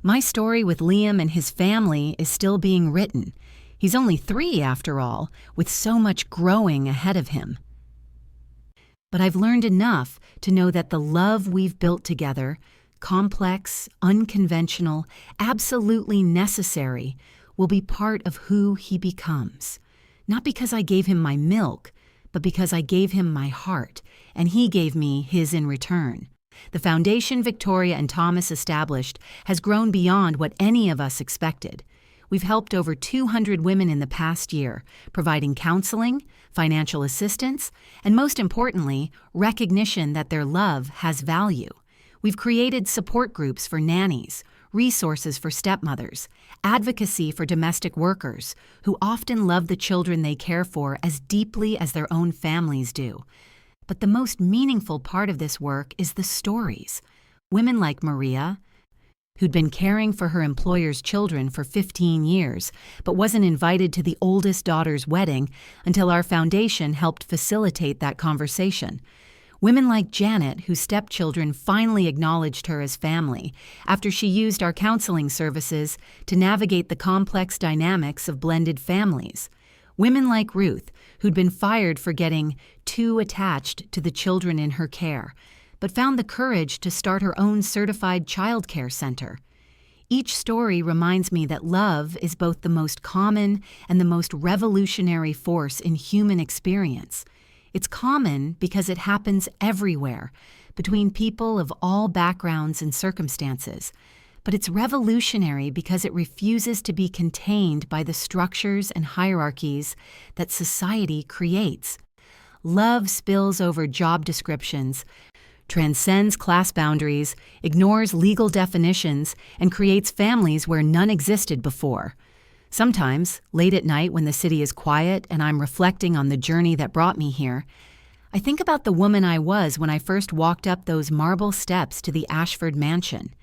My story with Liam and his family is still being written. He's only 3 after all, with so much growing ahead of him. But I've learned enough to know that the love we've built together, complex, unconventional, absolutely necessary, will be part of who he becomes. Not because I gave him my milk, but because I gave him my heart, and he gave me his in return. The foundation Victoria and Thomas established has grown beyond what any of us expected. We've helped over 200 women in the past year, providing counseling, financial assistance, and most importantly, recognition that their love has value. We've created support groups for nannies, resources for stepmothers, advocacy for domestic workers, who often love the children they care for as deeply as their own families do. But the most meaningful part of this work is the stories. Women like Maria, who'd been caring for her employer's children for 15 years, but wasn't invited to the oldest daughter's wedding until our foundation helped facilitate that conversation. Women like Janet, whose stepchildren finally acknowledged her as family after she used our counseling services to navigate the complex dynamics of blended families. Women like Ruth, who'd been fired for getting too attached to the children in her care, but found the courage to start her own certified child care center. Each story reminds me that love is both the most common and the most revolutionary force in human experience. It's common because it happens everywhere, between people of all backgrounds and circumstances. But it's revolutionary because it refuses to be contained by the structures and hierarchies that society creates. Love spills over job descriptions, transcends class boundaries, ignores legal definitions, and creates families where none existed before. Sometimes, late at night when the city is quiet and I'm reflecting on the journey that brought me here, I think about the woman I was when I first walked up those marble steps to the Ashford mansion.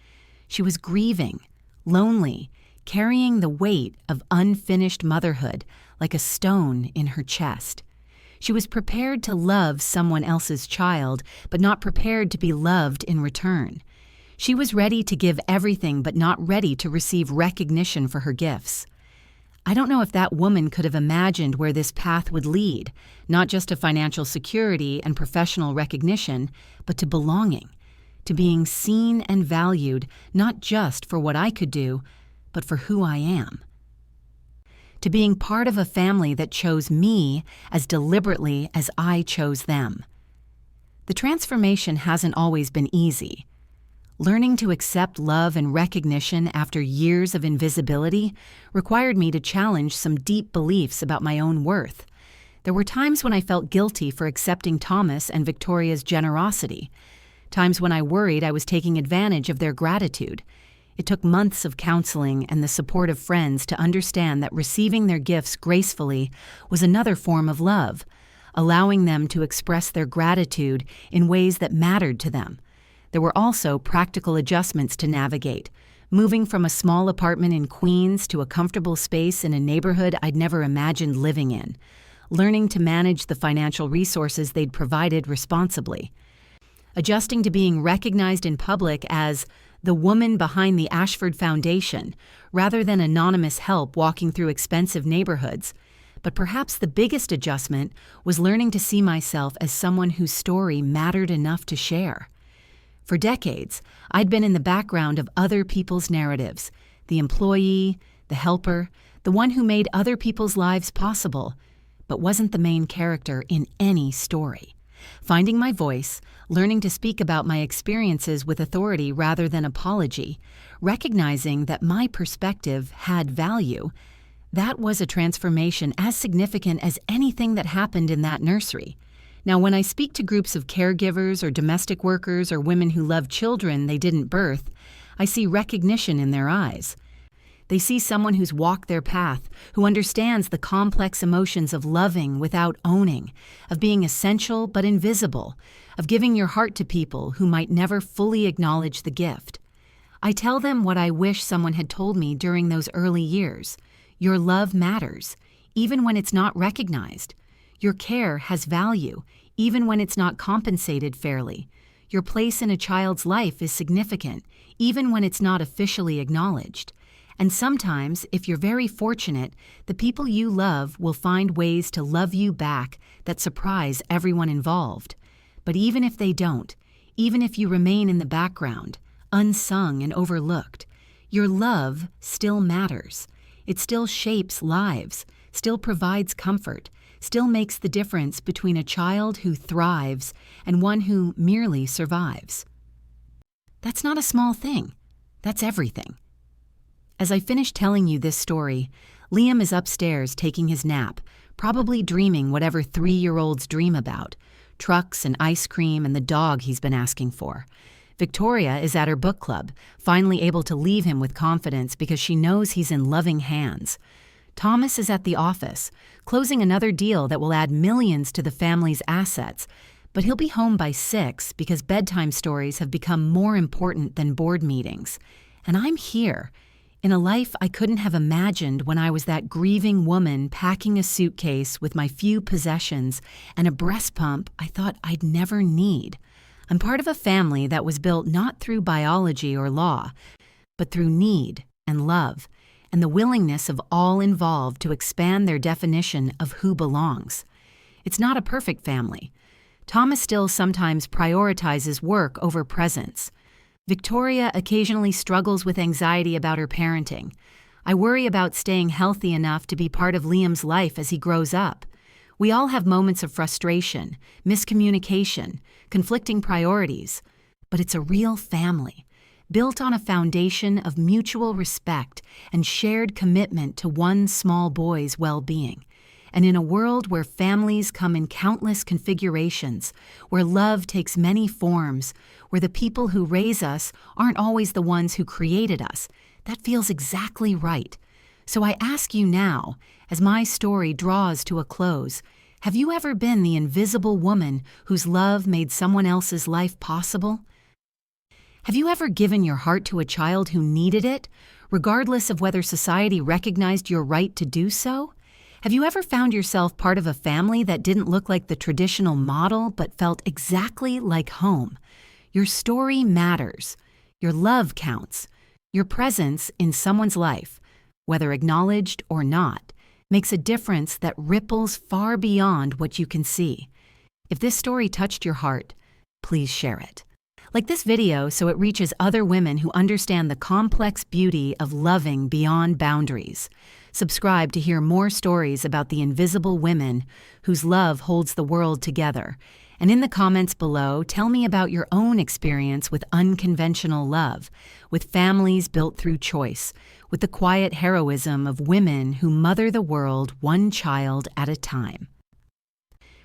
She was grieving, lonely, carrying the weight of unfinished motherhood like a stone in her chest. She was prepared to love someone else's child, but not prepared to be loved in return. She was ready to give everything, but not ready to receive recognition for her gifts. I don't know if that woman could have imagined where this path would lead, not just to financial security and professional recognition, but to belonging, to being seen and valued, not just for what I could do, but for who I am. To being part of a family that chose me as deliberately as I chose them. The transformation hasn't always been easy. Learning to accept love and recognition after years of invisibility required me to challenge some deep beliefs about my own worth. There were times when I felt guilty for accepting Thomas and Victoria's generosity, times when I worried I was taking advantage of their gratitude. It took months of counseling and the support of friends to understand that receiving their gifts gracefully was another form of love, allowing them to express their gratitude in ways that mattered to them. There were also practical adjustments to navigate, moving from a small apartment in Queens to a comfortable space in a neighborhood I'd never imagined living in, learning to manage the financial resources they'd provided responsibly, adjusting to being recognized in public as the woman behind the Ashford Foundation, rather than anonymous help walking through expensive neighborhoods. But perhaps the biggest adjustment was learning to see myself as someone whose story mattered enough to share. For decades, I'd been in the background of other people's narratives, the employee, the helper, the one who made other people's lives possible, but wasn't the main character in any story. Finding my voice, learning to speak about my experiences with authority rather than apology, recognizing that my perspective had value, that was a transformation as significant as anything that happened in that nursery. Now, when I speak to groups of caregivers or domestic workers or women who love children they didn't birth, I see recognition in their eyes. They see someone who's walked their path, who understands the complex emotions of loving without owning, of being essential but invisible, of giving your heart to people who might never fully acknowledge the gift. I tell them what I wish someone had told me during those early years. Your love matters, even when it's not recognized. Your care has value, even when it's not compensated fairly. Your place in a child's life is significant, even when it's not officially acknowledged. And sometimes, if you're very fortunate, the people you love will find ways to love you back that surprise everyone involved. But even if they don't, even if you remain in the background, unsung and overlooked, your love still matters. It still shapes lives, still provides comfort, still makes the difference between a child who thrives and one who merely survives. That's not a small thing. That's everything. As I finish telling you this story, Liam is upstairs taking his nap, probably dreaming whatever 3-year-olds dream about, trucks and ice cream and the dog he's been asking for. Victoria is at her book club, finally able to leave him with confidence because she knows he's in loving hands. Thomas is at the office, closing another deal that will add millions to the family's assets, but he'll be home by 6 because bedtime stories have become more important than board meetings. And I'm here, in a life I couldn't have imagined when I was that grieving woman packing a suitcase with my few possessions and a breast pump I thought I'd never need. I'm part of a family that was built not through biology or law, but through need and love, and the willingness of all involved to expand their definition of who belongs. It's not a perfect family. Thomas still sometimes prioritizes work over presence. Victoria occasionally struggles with anxiety about her parenting. I worry about staying healthy enough to be part of Liam's life as he grows up. We all have moments of frustration, miscommunication, conflicting priorities, but it's a real family, built on a foundation of mutual respect and shared commitment to one small boy's well-being. And in a world where families come in countless configurations, where love takes many forms, where the people who raise us aren't always the ones who created us, that feels exactly right. So I ask you now, as my story draws to a close, Have you ever been the invisible woman whose love made someone else's life possible? Have you ever given your heart to a child who needed it, regardless of whether society recognized your right to do so? Have you ever found yourself part of a family that didn't look like the traditional model but felt exactly like home? Your story matters. Your love counts. Your presence in someone's life, whether acknowledged or not, makes a difference that ripples far beyond what you can see. If this story touched your heart, please share it. Like this video so it reaches other women who understand the complex beauty of loving beyond boundaries. Subscribe to hear more stories about the invisible women whose love holds the world together. And in the comments below, tell me about your own experience with unconventional love, with families built through choice, with the quiet heroism of women who mother the world one child at a time.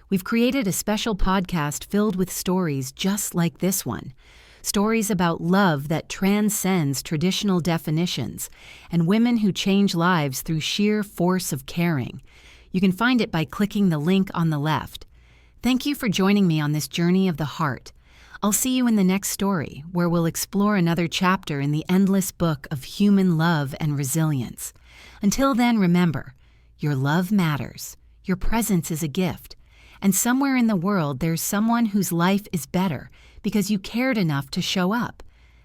We've created a special podcast filled with stories just like this one. Stories about love that transcends traditional definitions and women who change lives through sheer force of caring. You can find it by clicking the link on the left. Thank you for joining me on this journey of the heart. I'll see you in the next story, where we'll explore another chapter in the endless book of human love and resilience. Until then, remember, your love matters. Your presence is a gift. And somewhere in the world, there's someone whose life is better because you cared enough to show up.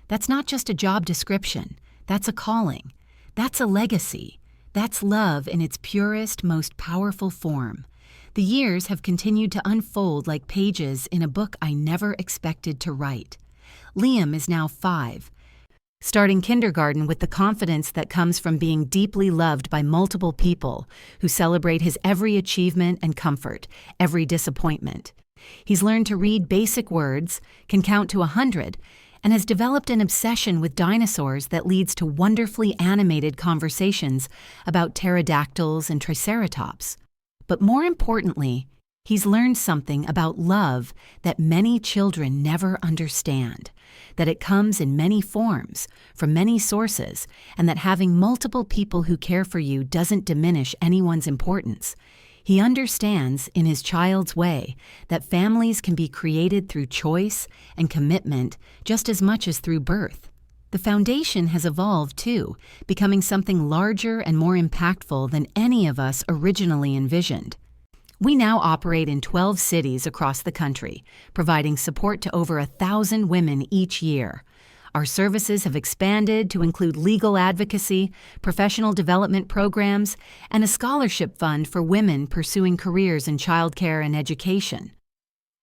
That's not just a job description. That's a calling. That's a legacy. That's love in its purest, most powerful form. The years have continued to unfold like pages in a book I never expected to write. Liam is now 5. Starting kindergarten with the confidence that comes from being deeply loved by multiple people who celebrate his every achievement and comfort, every disappointment. He's learned to read basic words, can count to 100, and has developed an obsession with dinosaurs that leads to wonderfully animated conversations about pterodactyls and triceratops. But more importantly, he's learned something about love that many children never understand, that it comes in many forms, from many sources, and that having multiple people who care for you doesn't diminish anyone's importance. He understands, in his child's way, that families can be created through choice and commitment just as much as through birth. The foundation has evolved, too, becoming something larger and more impactful than any of us originally envisioned. We now operate in 12 cities across the country, providing support to over 1,000 women each year. Our services have expanded to include legal advocacy, professional development programs, and a scholarship fund for women pursuing careers in childcare and education.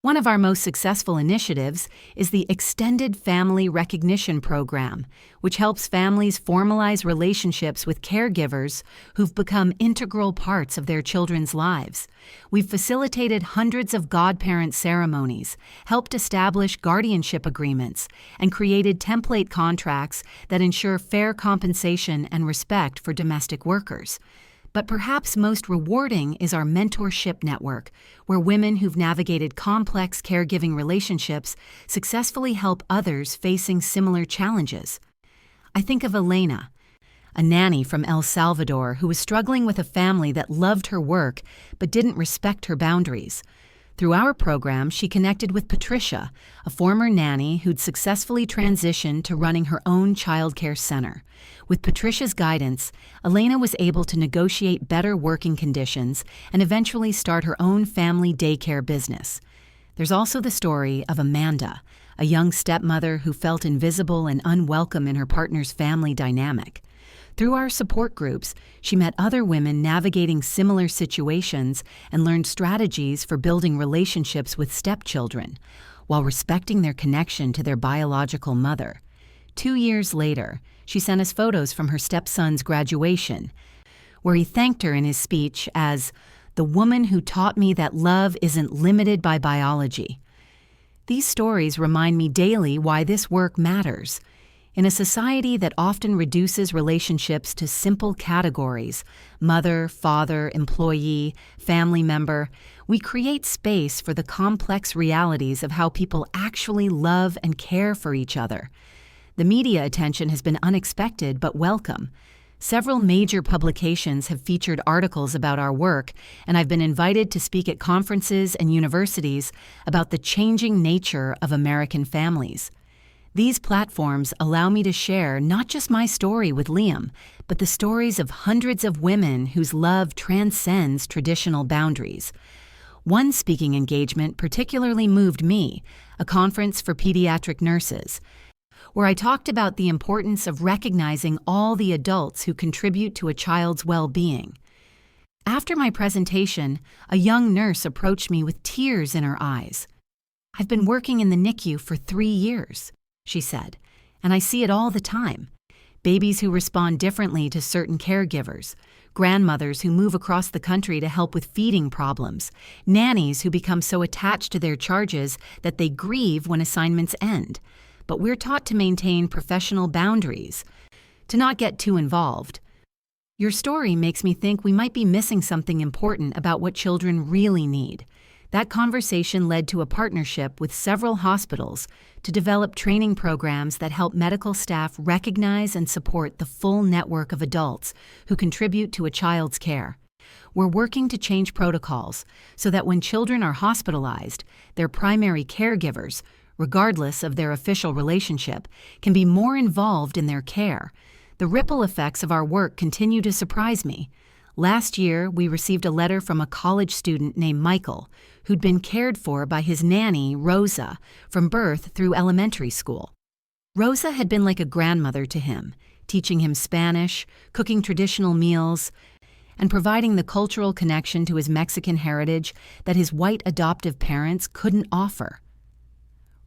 One of our most successful initiatives is the Extended Family Recognition Program, which helps families formalize relationships with caregivers who've become integral parts of their children's lives. We've facilitated hundreds of godparent ceremonies, helped establish guardianship agreements, and created template contracts that ensure fair compensation and respect for domestic workers. But perhaps most rewarding is our mentorship network, where women who've navigated complex caregiving relationships successfully help others facing similar challenges. I think of Elena, a nanny from El Salvador who was struggling with a family that loved her work but didn't respect her boundaries. Through our program, she connected with Patricia, a former nanny who'd successfully transitioned to running her own childcare center. With Patricia's guidance, Elena was able to negotiate better working conditions and eventually start her own family daycare business. There's also the story of Amanda, a young stepmother who felt invisible and unwelcome in her partner's family dynamic. Through our support groups, she met other women navigating similar situations and learned strategies for building relationships with stepchildren, while respecting their connection to their biological mother. 2 years later, she sent us photos from her stepson's graduation, where he thanked her in his speech as the woman who taught me that love isn't limited by biology. These stories remind me daily why this work matters. In a society that often reduces relationships to simple categories, mother, father, employee, family member, we create space for the complex realities of how people actually love and care for each other. The media attention has been unexpected but welcome. Several major publications have featured articles about our work, and I've been invited to speak at conferences and universities about the changing nature of American families. These platforms allow me to share not just my story with Liam, but the stories of hundreds of women whose love transcends traditional boundaries. One speaking engagement particularly moved me, a conference for pediatric nurses, where I talked about the importance of recognizing all the adults who contribute to a child's well-being. After my presentation, a young nurse approached me with tears in her eyes. "I've been working in the NICU for 3 years," she said, "and I see it all the time. Babies who respond differently to certain caregivers, grandmothers who move across the country to help with feeding problems, nannies who become so attached to their charges that they grieve when assignments end. But we're taught to maintain professional boundaries, to not get too involved. Your story makes me think we might be missing something important about what children really need." That conversation led to a partnership with several hospitals to develop training programs that help medical staff recognize and support the full network of adults who contribute to a child's care. We're working to change protocols so that when children are hospitalized, their primary caregivers, regardless of their official relationship, can be more involved in their care. The ripple effects of our work continue to surprise me. Last year, we received a letter from a college student named Michael, who'd been cared for by his nanny, Rosa, from birth through elementary school. Rosa had been like a grandmother to him, teaching him Spanish, cooking traditional meals, and providing the cultural connection to his Mexican heritage that his white adoptive parents couldn't offer.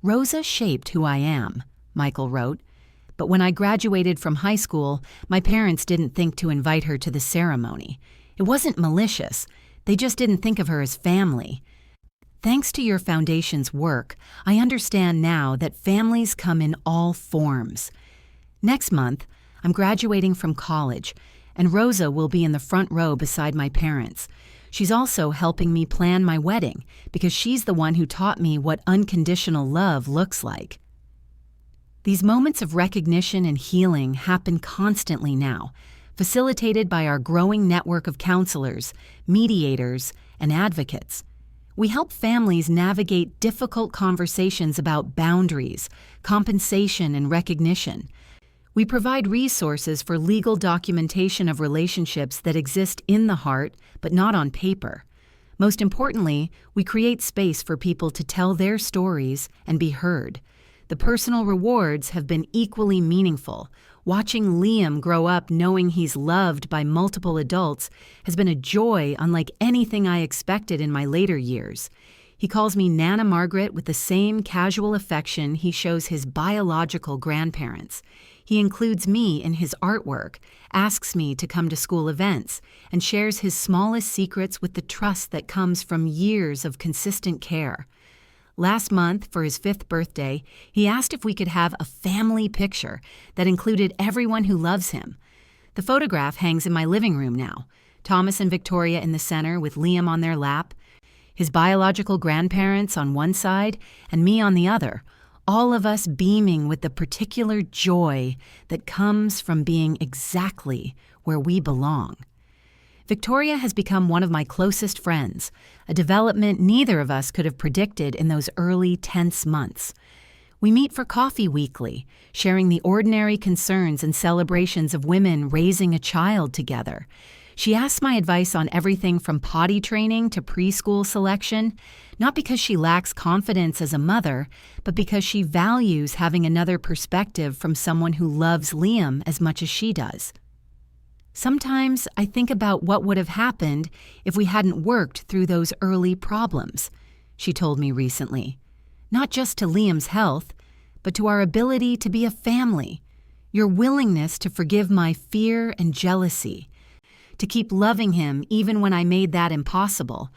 "Rosa shaped who I am," Michael wrote, "but when I graduated from high school, my parents didn't think to invite her to the ceremony. It wasn't malicious. They just didn't think of her as family. Thanks to your foundation's work, I understand now that families come in all forms. Next month, I'm graduating from college, and Rosa will be in the front row beside my parents. She's also helping me plan my wedding because she's the one who taught me what unconditional love looks like." These moments of recognition and healing happen constantly now, facilitated by our growing network of counselors, mediators, and advocates. We help families navigate difficult conversations about boundaries, compensation, and recognition. We provide resources for legal documentation of relationships that exist in the heart but not on paper. Most importantly, we create space for people to tell their stories and be heard. The personal rewards have been equally meaningful. Watching Liam grow up knowing he's loved by multiple adults has been a joy unlike anything I expected in my later years. He calls me Nana Margaret with the same casual affection he shows his biological grandparents. He includes me in his artwork, asks me to come to school events, and shares his smallest secrets with the trust that comes from years of consistent care. Last month, for his 5th birthday, he asked if we could have a family picture that included everyone who loves him. The photograph hangs in my living room now, Thomas and Victoria in the center with Liam on their lap, his biological grandparents on one side and me on the other, all of us beaming with the particular joy that comes from being exactly where we belong. Victoria has become one of my closest friends, a development neither of us could have predicted in those early tense months. We meet for coffee weekly, sharing the ordinary concerns and celebrations of women raising a child together. She asks my advice on everything from potty training to preschool selection, not because she lacks confidence as a mother, but because she values having another perspective from someone who loves Liam as much as she does. Sometimes I think about what would have happened if we hadn't worked through those early problems, she told me recently. Not just to Liam's health, but to our ability to be a family. Your willingness to forgive my fear and jealousy, to keep loving him even when I made that impossible.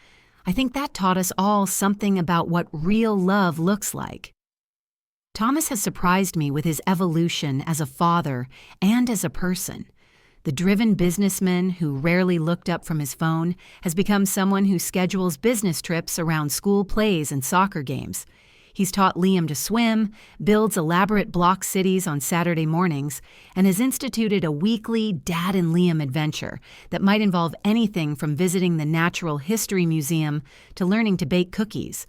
I think that taught us all something about what real love looks like. Thomas has surprised me with his evolution as a father and as a person. The driven businessman who rarely looked up from his phone has become someone who schedules business trips around school plays and soccer games. He's taught Liam to swim, builds elaborate block cities on Saturday mornings, and has instituted a weekly Dad and Liam adventure that might involve anything from visiting the Natural History Museum to learning to bake cookies.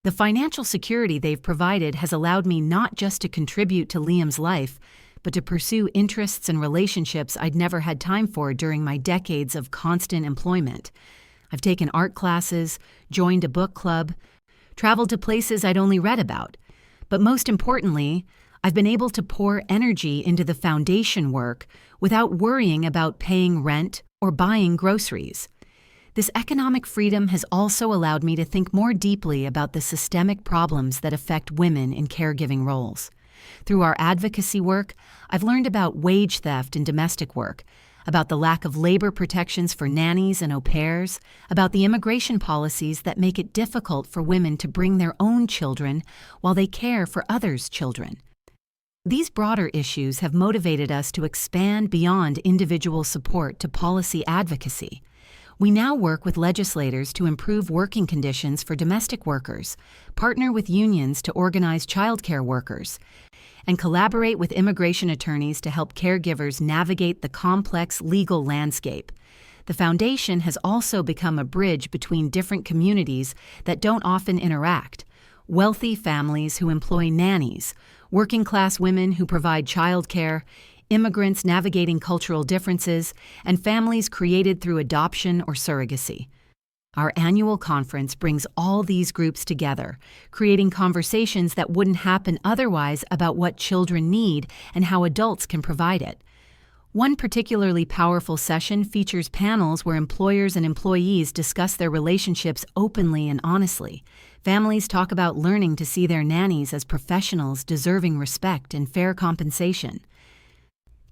The financial security they've provided has allowed me not just to contribute to Liam's life, but to pursue interests and relationships I'd never had time for during my decades of constant employment. I've taken art classes, joined a book club, traveled to places I'd only read about. But most importantly, I've been able to pour energy into the foundation work without worrying about paying rent or buying groceries. This economic freedom has also allowed me to think more deeply about the systemic problems that affect women in caregiving roles. Through our advocacy work, I've learned about wage theft in domestic work, about the lack of labor protections for nannies and au pairs, about the immigration policies that make it difficult for women to bring their own children while they care for others' children. These broader issues have motivated us to expand beyond individual support to policy advocacy. We now work with legislators to improve working conditions for domestic workers, partner with unions to organize childcare workers, and collaborate with immigration attorneys to help caregivers navigate the complex legal landscape. The foundation has also become a bridge between different communities that don't often interact: wealthy families who employ nannies, working-class women who provide childcare, immigrants navigating cultural differences, and families created through adoption or surrogacy. Our annual conference brings all these groups together, creating conversations that wouldn't happen otherwise about what children need and how adults can provide it. One particularly powerful session features panels where employers and employees discuss their relationships openly and honestly. Families talk about learning to see their nannies as professionals deserving respect and fair compensation.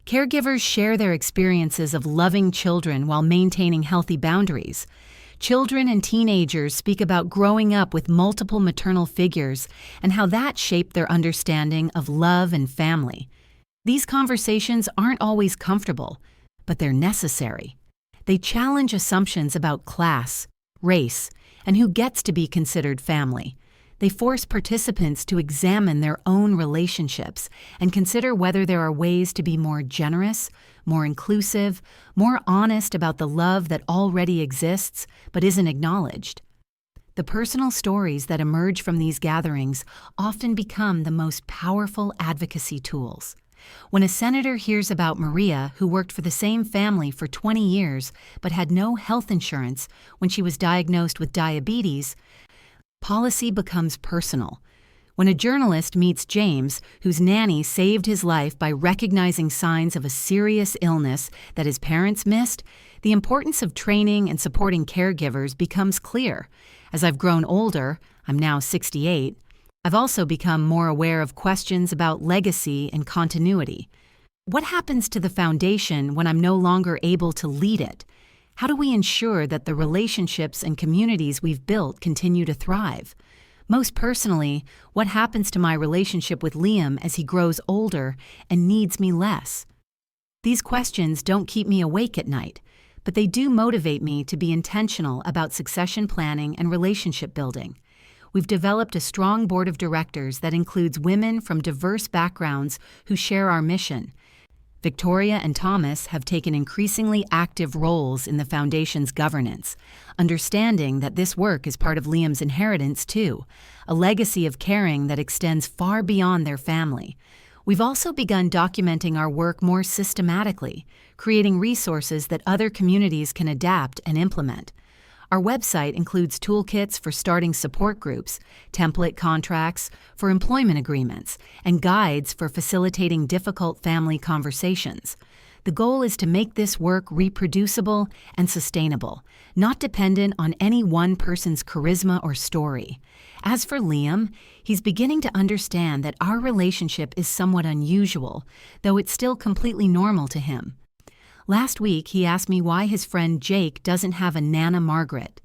Caregivers share their experiences of loving children while maintaining healthy boundaries. Children and teenagers speak about growing up with multiple maternal figures and how that shaped their understanding of love and family. These conversations aren't always comfortable, but they're necessary. They challenge assumptions about class, race, and who gets to be considered family. They force participants to examine their own relationships and consider whether there are ways to be more generous, more inclusive, more honest about the love that already exists but isn't acknowledged. The personal stories that emerge from these gatherings often become the most powerful advocacy tools. When a senator hears about Maria, who worked for the same family for 20 years but had no health insurance when she was diagnosed with diabetes, policy becomes personal. When a journalist meets James, whose nanny saved his life by recognizing signs of a serious illness that his parents missed, the importance of training and supporting caregivers becomes clear. As I've grown older, I'm now 68, I've also become more aware of questions about legacy and continuity. What happens to the foundation when I'm no longer able to lead it? How do we ensure that the relationships and communities we've built continue to thrive? Most personally, what happens to my relationship with Liam as he grows older and needs me less? These questions don't keep me awake at night, but they do motivate me to be intentional about succession planning and relationship building. We've developed a strong board of directors that includes women from diverse backgrounds who share our mission. Victoria and Thomas have taken increasingly active roles in the Foundation's governance, understanding that this work is part of Liam's inheritance too, a legacy of caring that extends far beyond their family. We've also begun documenting our work more systematically, creating resources that other communities can adapt and implement. Our website includes toolkits for starting support groups, template contracts for employment agreements, and guides for facilitating difficult family conversations. The goal is to make this work reproducible and sustainable, not dependent on any one person's charisma or story. As for Liam, he's beginning to understand that our relationship is somewhat unusual, though it's still completely normal to him. Last week, he asked me why his friend Jake doesn't have a Nana Margaret,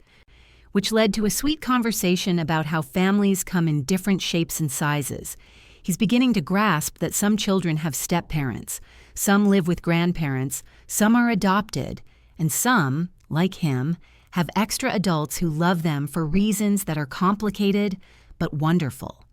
which led to a sweet conversation about how families come in different shapes and sizes. He's beginning to grasp that some children have step-parents, some live with grandparents, some are adopted, and some, like him, have extra adults who love them for reasons that are complicated but wonderful.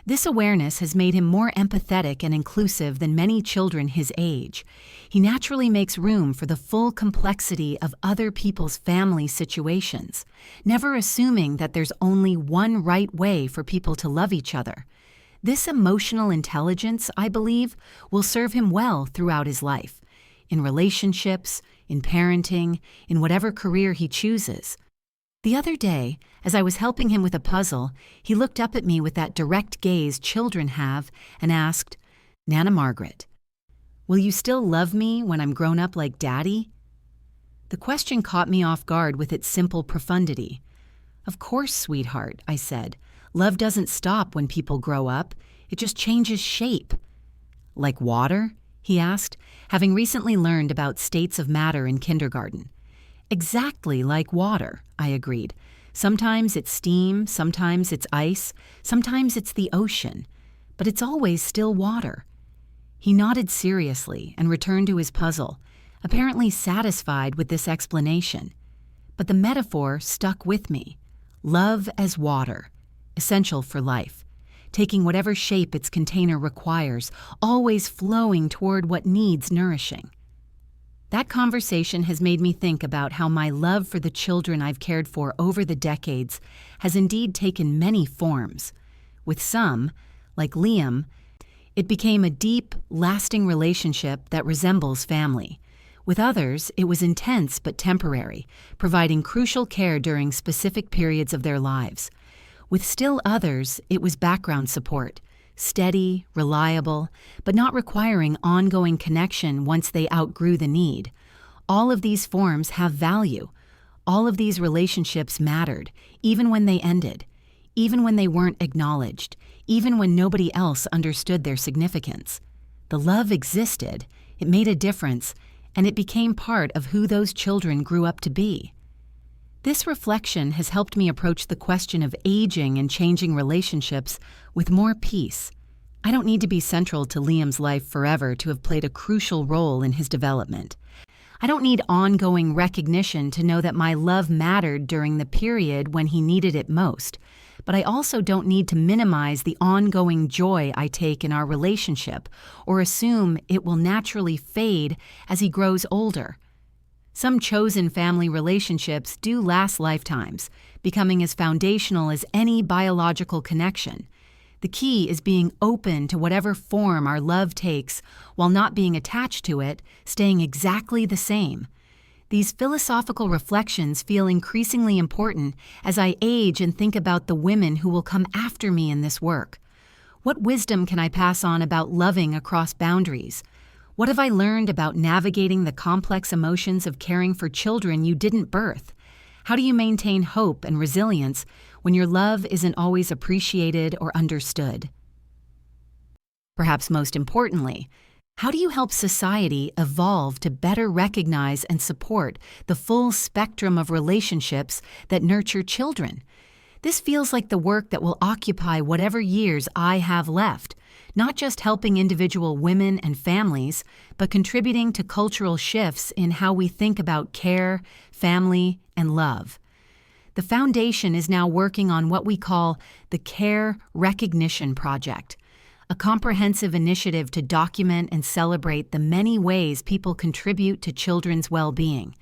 This awareness has made him more empathetic and inclusive than many children his age. He naturally makes room for the full complexity of other people's family situations, never assuming that there's only one right way for people to love each other. This emotional intelligence, I believe, will serve him well throughout his life, in relationships, in parenting, in whatever career he chooses. The other day, as I was helping him with a puzzle, he looked up at me with that direct gaze children have and asked, "Nana Margaret, will you still love me when I'm grown up like Daddy?" The question caught me off guard with its simple profundity. "Of course, sweetheart," I said. "Love doesn't stop when people grow up. It just changes shape." "Like water?" he asked, having recently learned about states of matter in kindergarten. "Exactly like water," I agreed. "Sometimes it's steam, sometimes it's ice, sometimes it's the ocean, but it's always still water." He nodded seriously and returned to his puzzle, apparently satisfied with this explanation. But the metaphor stuck with me. Love as water, essential for life, taking whatever shape its container requires, always flowing toward what needs nourishing. That conversation has made me think about how my love for the children I've cared for over the decades has indeed taken many forms. With some, like Liam, it became a deep, lasting relationship that resembles family. With others, it was intense but temporary, providing crucial care during specific periods of their lives. With still others, it was background support, steady, reliable, but not requiring ongoing connection once they outgrew the need. All of these forms have value. All of these relationships mattered, even when they ended, even when they weren't acknowledged, even when nobody else understood their significance. The love existed, it made a difference, and it became part of who those children grew up to be. This reflection has helped me approach the question of aging and changing relationships with more peace. I don't need to be central to Liam's life forever to have played a crucial role in his development. I don't need ongoing recognition to know that my love mattered during the period when he needed it most, but I also don't need to minimize the ongoing joy I take in our relationship or assume it will naturally fade as he grows older. Some chosen family relationships do last lifetimes, becoming as foundational as any biological connection. The key is being open to whatever form our love takes while not being attached to it, staying exactly the same. These philosophical reflections feel increasingly important as I age and think about the women who will come after me in this work. What wisdom can I pass on about loving across boundaries? What have I learned about navigating the complex emotions of caring for children you didn't birth? How do you maintain hope and resilience when your love isn't always appreciated or understood? Perhaps most importantly, how do you help society evolve to better recognize and support the full spectrum of relationships that nurture children? This feels like the work that will occupy whatever years I have left, not just helping individual women and families, but contributing to cultural shifts in how we think about care, family, and love. The Foundation is now working on what we call the Care Recognition Project, a comprehensive initiative to document and celebrate the many ways people contribute to children's well-being.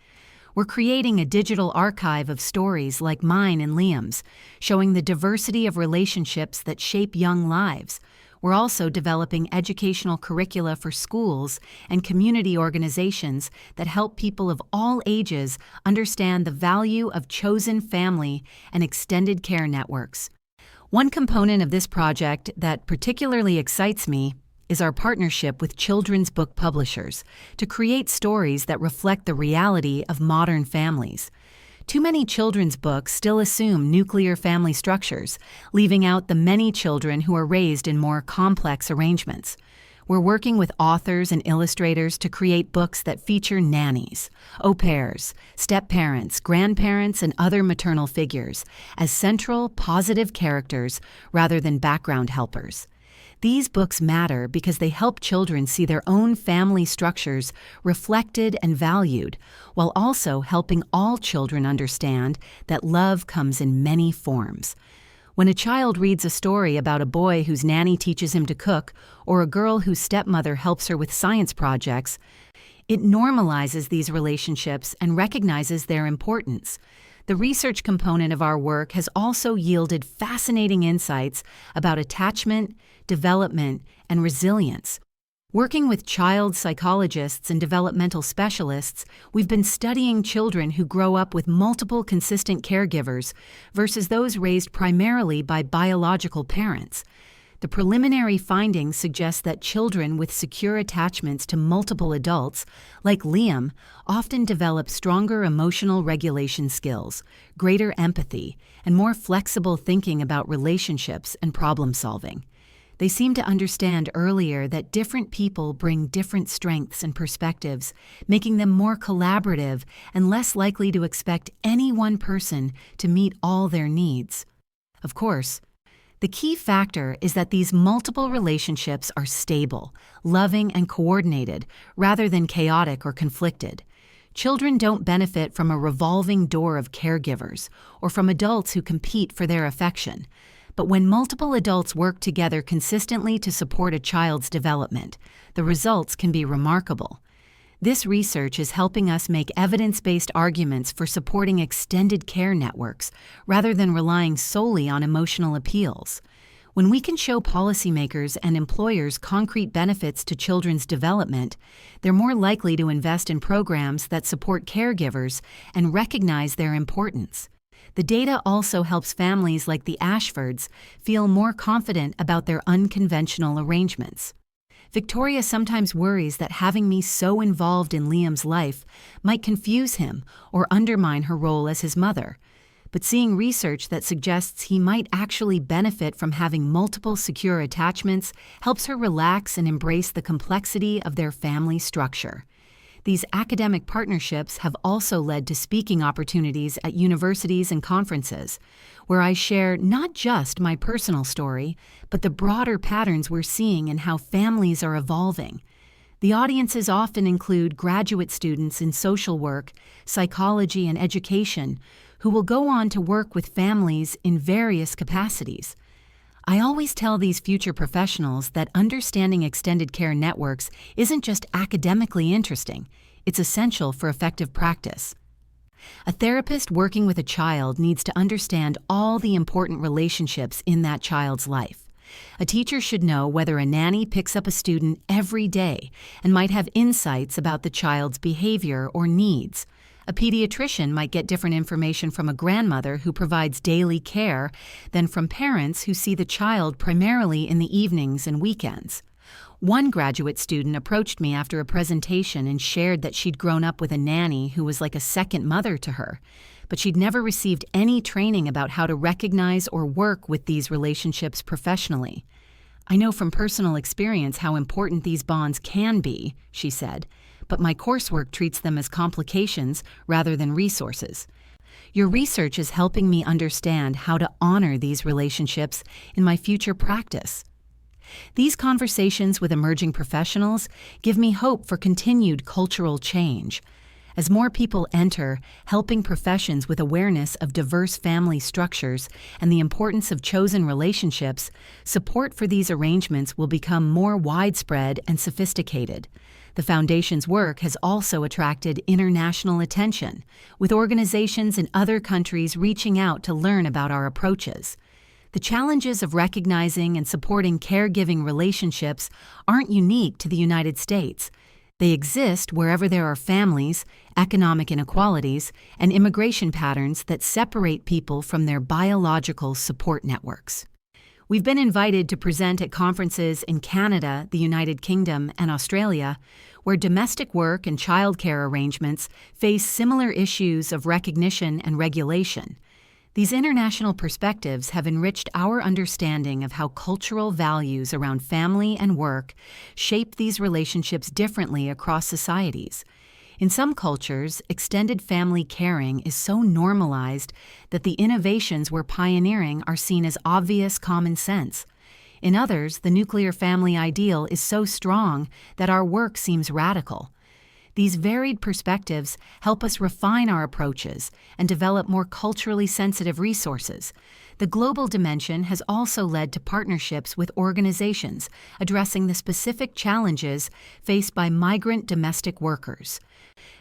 We're creating a digital archive of stories like mine and Liam's, showing the diversity of relationships that shape young lives. We're also developing educational curricula for schools and community organizations that help people of all ages understand the value of chosen family and extended care networks. One component of this project that particularly excites me is our partnership with children's book publishers to create stories that reflect the reality of modern families. Too many children's books still assume nuclear family structures, leaving out the many children who are raised in more complex arrangements. We're working with authors and illustrators to create books that feature nannies, au pairs, step-parents, grandparents, and other maternal figures as central, positive characters rather than background helpers. These books matter because they help children see their own family structures reflected and valued, while also helping all children understand that love comes in many forms. When a child reads a story about a boy whose nanny teaches him to cook or a girl whose stepmother helps her with science projects, it normalizes these relationships and recognizes their importance. The research component of our work has also yielded fascinating insights about attachment, development, and resilience. Working with child psychologists and developmental specialists, we've been studying children who grow up with multiple consistent caregivers versus those raised primarily by biological parents. The preliminary findings suggest that children with secure attachments to multiple adults, like Liam, often develop stronger emotional regulation skills, greater empathy, and more flexible thinking about relationships and problem solving. They seem to understand earlier that different people bring different strengths and perspectives, making them more collaborative and less likely to expect any one person to meet all their needs. Of course, the key factor is that these multiple relationships are stable, loving, and coordinated, rather than chaotic or conflicted. Children don't benefit from a revolving door of caregivers or from adults who compete for their affection. But when multiple adults work together consistently to support a child's development, the results can be remarkable. This research is helping us make evidence-based arguments for supporting extended care networks rather than relying solely on emotional appeals. When we can show policymakers and employers concrete benefits to children's development, they're more likely to invest in programs that support caregivers and recognize their importance. The data also helps families like the Ashfords feel more confident about their unconventional arrangements. Victoria sometimes worries that having me so involved in Liam's life might confuse him or undermine her role as his mother. But seeing research that suggests he might actually benefit from having multiple secure attachments helps her relax and embrace the complexity of their family structure. These academic partnerships have also led to speaking opportunities at universities and conferences, where I share not just my personal story, but the broader patterns we're seeing in how families are evolving. The audiences often include graduate students in social work, psychology, and education, who will go on to work with families in various capacities. I always tell these future professionals that understanding extended care networks isn't just academically interesting, it's essential for effective practice. A therapist working with a child needs to understand all the important relationships in that child's life. A teacher should know whether a nanny picks up a student every day and might have insights about the child's behavior or needs. A pediatrician might get different information from a grandmother who provides daily care than from parents who see the child primarily in the evenings and weekends. One graduate student approached me after a presentation and shared that she'd grown up with a nanny who was like a second mother to her, but she'd never received any training about how to recognize or work with these relationships professionally. "I know from personal experience how important these bonds can be," she said, "but my coursework treats them as complications rather than resources. Your research is helping me understand how to honor these relationships in my future practice." These conversations with emerging professionals give me hope for continued cultural change. As more people enter, helping professions with awareness of diverse family structures and the importance of chosen relationships, support for these arrangements will become more widespread and sophisticated. The Foundation's work has also attracted international attention, with organizations in other countries reaching out to learn about our approaches. The challenges of recognizing and supporting caregiving relationships aren't unique to the United States. They exist wherever there are families, economic inequalities, and immigration patterns that separate people from their biological support networks. We've been invited to present at conferences in Canada, the United Kingdom, and Australia, where domestic work and childcare arrangements face similar issues of recognition and regulation. These international perspectives have enriched our understanding of how cultural values around family and work shape these relationships differently across societies. In some cultures, extended family caring is so normalized that the innovations we're pioneering are seen as obvious common sense. In others, the nuclear family ideal is so strong that our work seems radical. These varied perspectives help us refine our approaches and develop more culturally sensitive resources. The global dimension has also led to partnerships with organizations addressing the specific challenges faced by migrant domestic workers,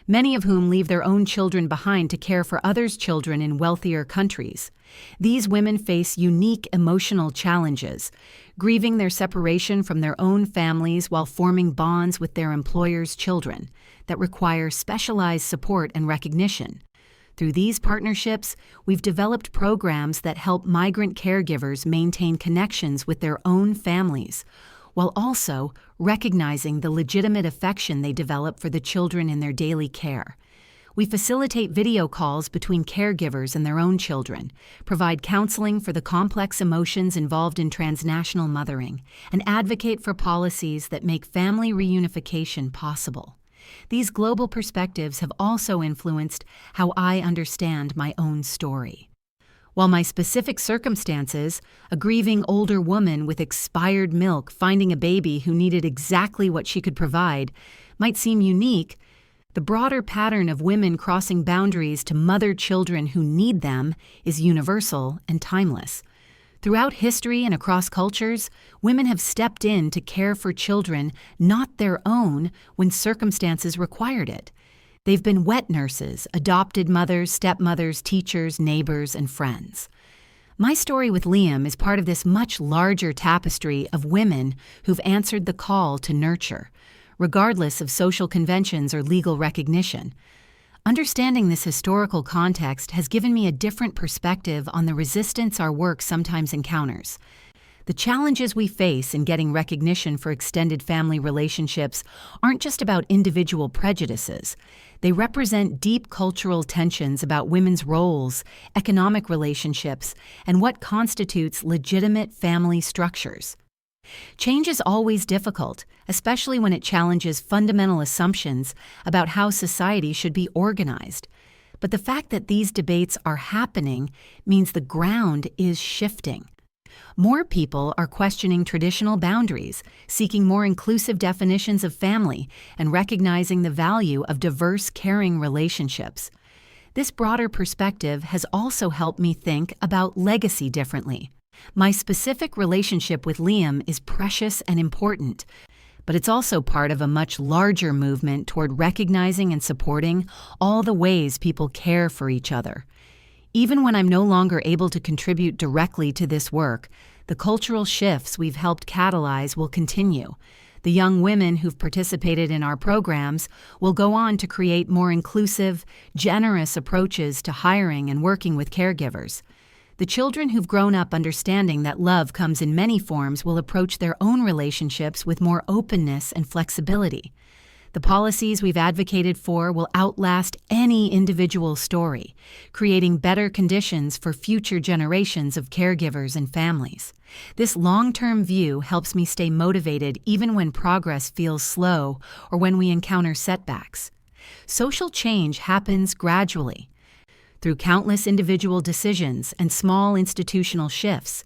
many of whom leave their own children behind to care for others' children in wealthier countries. These women face unique emotional challenges, grieving their separation from their own families while forming bonds with their employers' children that require specialized support and recognition. Through these partnerships, we've developed programs that help migrant caregivers maintain connections with their own families, while also recognizing the legitimate affection they develop for the children in their daily care. We facilitate video calls between caregivers and their own children, provide counseling for the complex emotions involved in transnational mothering, and advocate for policies that make family reunification possible. These global perspectives have also influenced how I understand my own story. While my specific circumstances, a grieving older woman with expired milk finding a baby who needed exactly what she could provide, might seem unique, the broader pattern of women crossing boundaries to mother children who need them is universal and timeless. Throughout history and across cultures, women have stepped in to care for children not their own when circumstances required it. They've been wet nurses, adopted mothers, stepmothers, teachers, neighbors, and friends. My story with Liam is part of this much larger tapestry of women who've answered the call to nurture, regardless of social conventions or legal recognition. Understanding this historical context has given me a different perspective on the resistance our work sometimes encounters. The challenges we face in getting recognition for extended family relationships aren't just about individual prejudices. They represent deep cultural tensions about women's roles, economic relationships, and what constitutes legitimate family structures. Change is always difficult, especially when it challenges fundamental assumptions about how society should be organized. But the fact that these debates are happening means the ground is shifting. More people are questioning traditional boundaries, seeking more inclusive definitions of family, and recognizing the value of diverse, caring relationships. This broader perspective has also helped me think about legacy differently. My specific relationship with Liam is precious and important, but it's also part of a much larger movement toward recognizing and supporting all the ways people care for each other. Even when I'm no longer able to contribute directly to this work, the cultural shifts we've helped catalyze will continue. The young women who've participated in our programs will go on to create more inclusive, generous approaches to hiring and working with caregivers. The children who've grown up understanding that love comes in many forms will approach their own relationships with more openness and flexibility. The policies we've advocated for will outlast any individual story, creating better conditions for future generations of caregivers and families. This long-term view helps me stay motivated even when progress feels slow or when we encounter setbacks. Social change happens gradually, through countless individual decisions and small institutional shifts.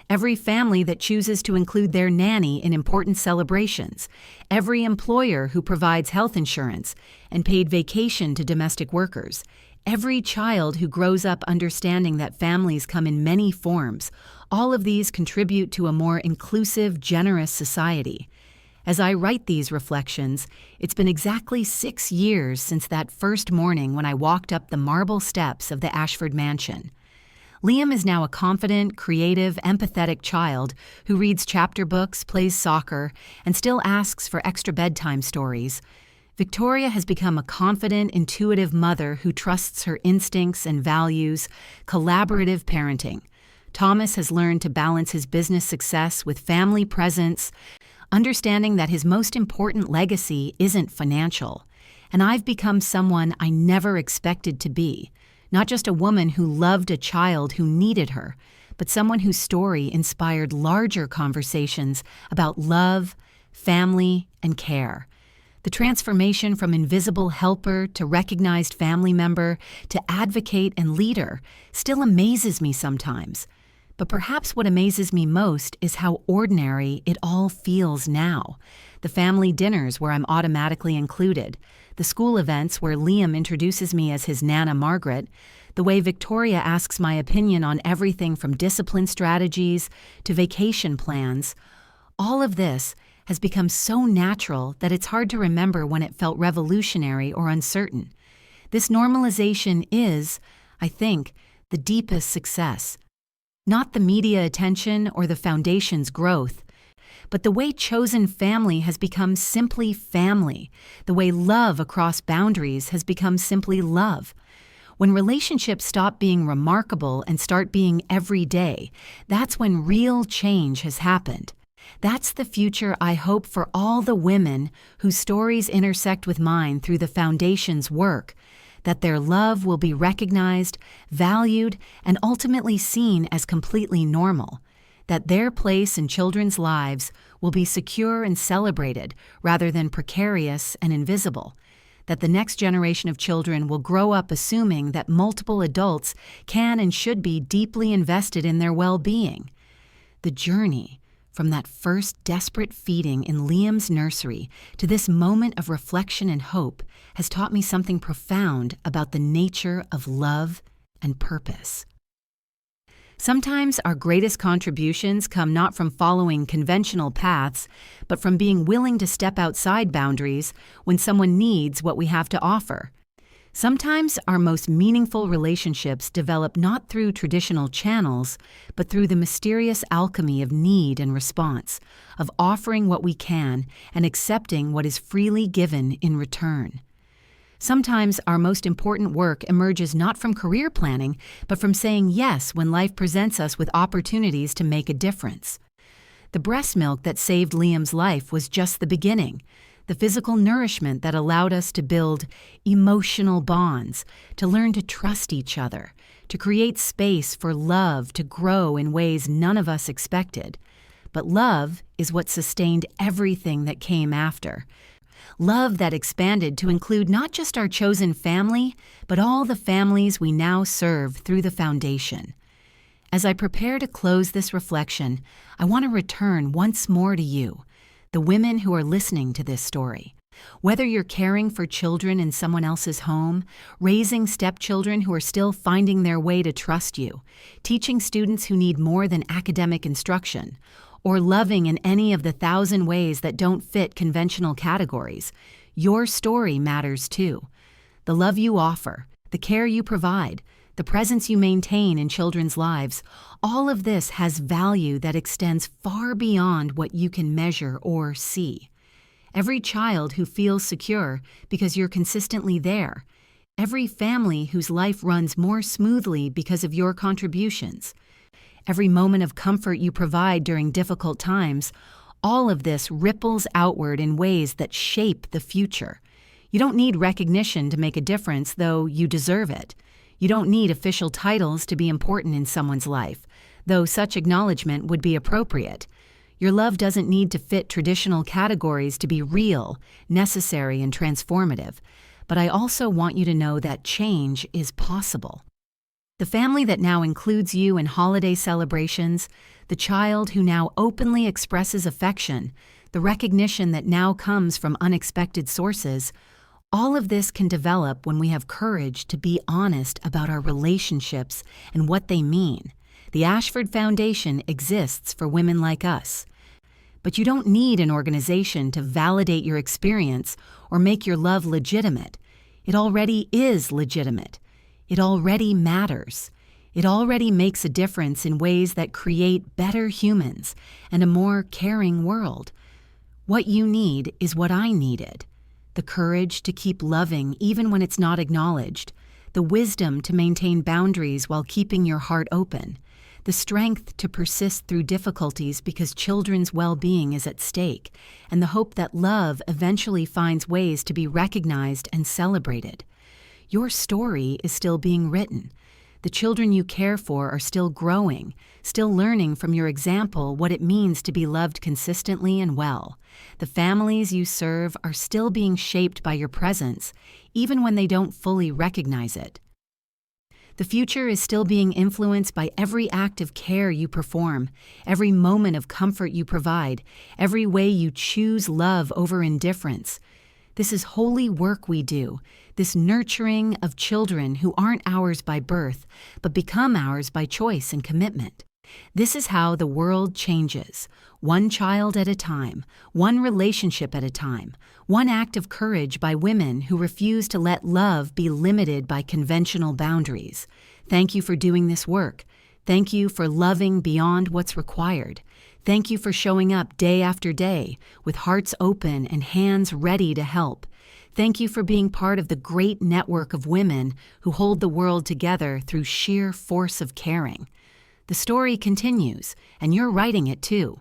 Every family that chooses to include their nanny in important celebrations, every employer who provides health insurance and paid vacation to domestic workers, every child who grows up understanding that families come in many forms, all of these contribute to a more inclusive, generous society. As I write these reflections, it's been exactly 6 years since that first morning when I walked up the marble steps of the Ashford mansion. Liam is now a confident, creative, empathetic child who reads chapter books, plays soccer, and still asks for extra bedtime stories. Victoria has become a confident, intuitive mother who trusts her instincts and values collaborative parenting. Thomas has learned to balance his business success with family presence, understanding that his most important legacy isn't financial. And I've become someone I never expected to be. Not just a woman who loved a child who needed her, but someone whose story inspired larger conversations about love, family, and care. The transformation from invisible helper to recognized family member to advocate and leader still amazes me sometimes. But perhaps what amazes me most is how ordinary it all feels now. the family dinners where I'm automatically included, the school events where Liam introduces me as his Nana Margaret, the way Victoria asks my opinion on everything from discipline strategies to vacation plans. All of this has become so natural that it's hard to remember when it felt revolutionary or uncertain. This normalization is, I think, the deepest success. Not the media attention or the foundation's growth, but the way chosen family has become simply family, the way love across boundaries has become simply love. When relationships stop being remarkable and start being everyday, that's when real change has happened. That's the future I hope for all the women whose stories intersect with mine through the Foundation's work, that their love will be recognized, valued, and ultimately seen as completely normal, that their place in children's lives will be secure and celebrated rather than precarious and invisible, that the next generation of children will grow up assuming that multiple adults can and should be deeply invested in their well-being. The journey from that first desperate feeding in Liam's nursery to this moment of reflection and hope has taught me something profound about the nature of love and purpose. Sometimes our greatest contributions come not from following conventional paths, but from being willing to step outside boundaries when someone needs what we have to offer. Sometimes our most meaningful relationships develop not through traditional channels, but through the mysterious alchemy of need and response, of offering what we can and accepting what is freely given in return. Sometimes our most important work emerges not from career planning, but from saying yes when life presents us with opportunities to make a difference. The breast milk that saved Liam's life was just the beginning. The physical nourishment that allowed us to build emotional bonds, to learn to trust each other, to create space for love to grow in ways none of us expected. But love is what sustained everything that came after. Love that expanded to include not just our chosen family, but all the families we now serve through the Foundation. As I prepare to close this reflection, I want to return once more to you, the women who are listening to this story. Whether you're caring for children in someone else's home, raising stepchildren who are still finding their way to trust you, teaching students who need more than academic instruction, or loving in any of the 1,000 ways that don't fit conventional categories, your story matters too. The love you offer, the care you provide, the presence you maintain in children's lives, all of this has value that extends far beyond what you can measure or see. Every child who feels secure because you're consistently there, every family whose life runs more smoothly because of your contributions, every moment of comfort you provide during difficult times, all of this ripples outward in ways that shape the future. You don't need recognition to make a difference, though you deserve it. You don't need official titles to be important in someone's life, though such acknowledgement would be appropriate. Your love doesn't need to fit traditional categories to be real, necessary, and transformative. But I also want you to know that change is possible. The family that now includes you in holiday celebrations, the child who now openly expresses affection, the recognition that now comes from unexpected sources, all of this can develop when we have courage to be honest about our relationships and what they mean. The Ashford Foundation exists for women like us. But you don't need an organization to validate your experience or make your love legitimate. It already is legitimate. It already matters. It already makes a difference in ways that create better humans and a more caring world. What you need is what I needed: the courage to keep loving even when it's not acknowledged, the wisdom to maintain boundaries while keeping your heart open, the strength to persist through difficulties because children's well-being is at stake, and the hope that love eventually finds ways to be recognized and celebrated. Your story is still being written. The children you care for are still growing, still learning from your example what it means to be loved consistently and well. The families you serve are still being shaped by your presence, even when they don't fully recognize it. The future is still being influenced by every act of care you perform, every moment of comfort you provide, every way you choose love over indifference. This is holy work we do, this nurturing of children who aren't ours by birth, but become ours by choice and commitment. This is how the world changes, one child at a time, one relationship at a time, one act of courage by women who refuse to let love be limited by conventional boundaries. Thank you for doing this work. Thank you for loving beyond what's required. Thank you for showing up day after day with hearts open and hands ready to help. Thank you for being part of the great network of women who hold the world together through sheer force of caring. The story continues, and you're writing it too.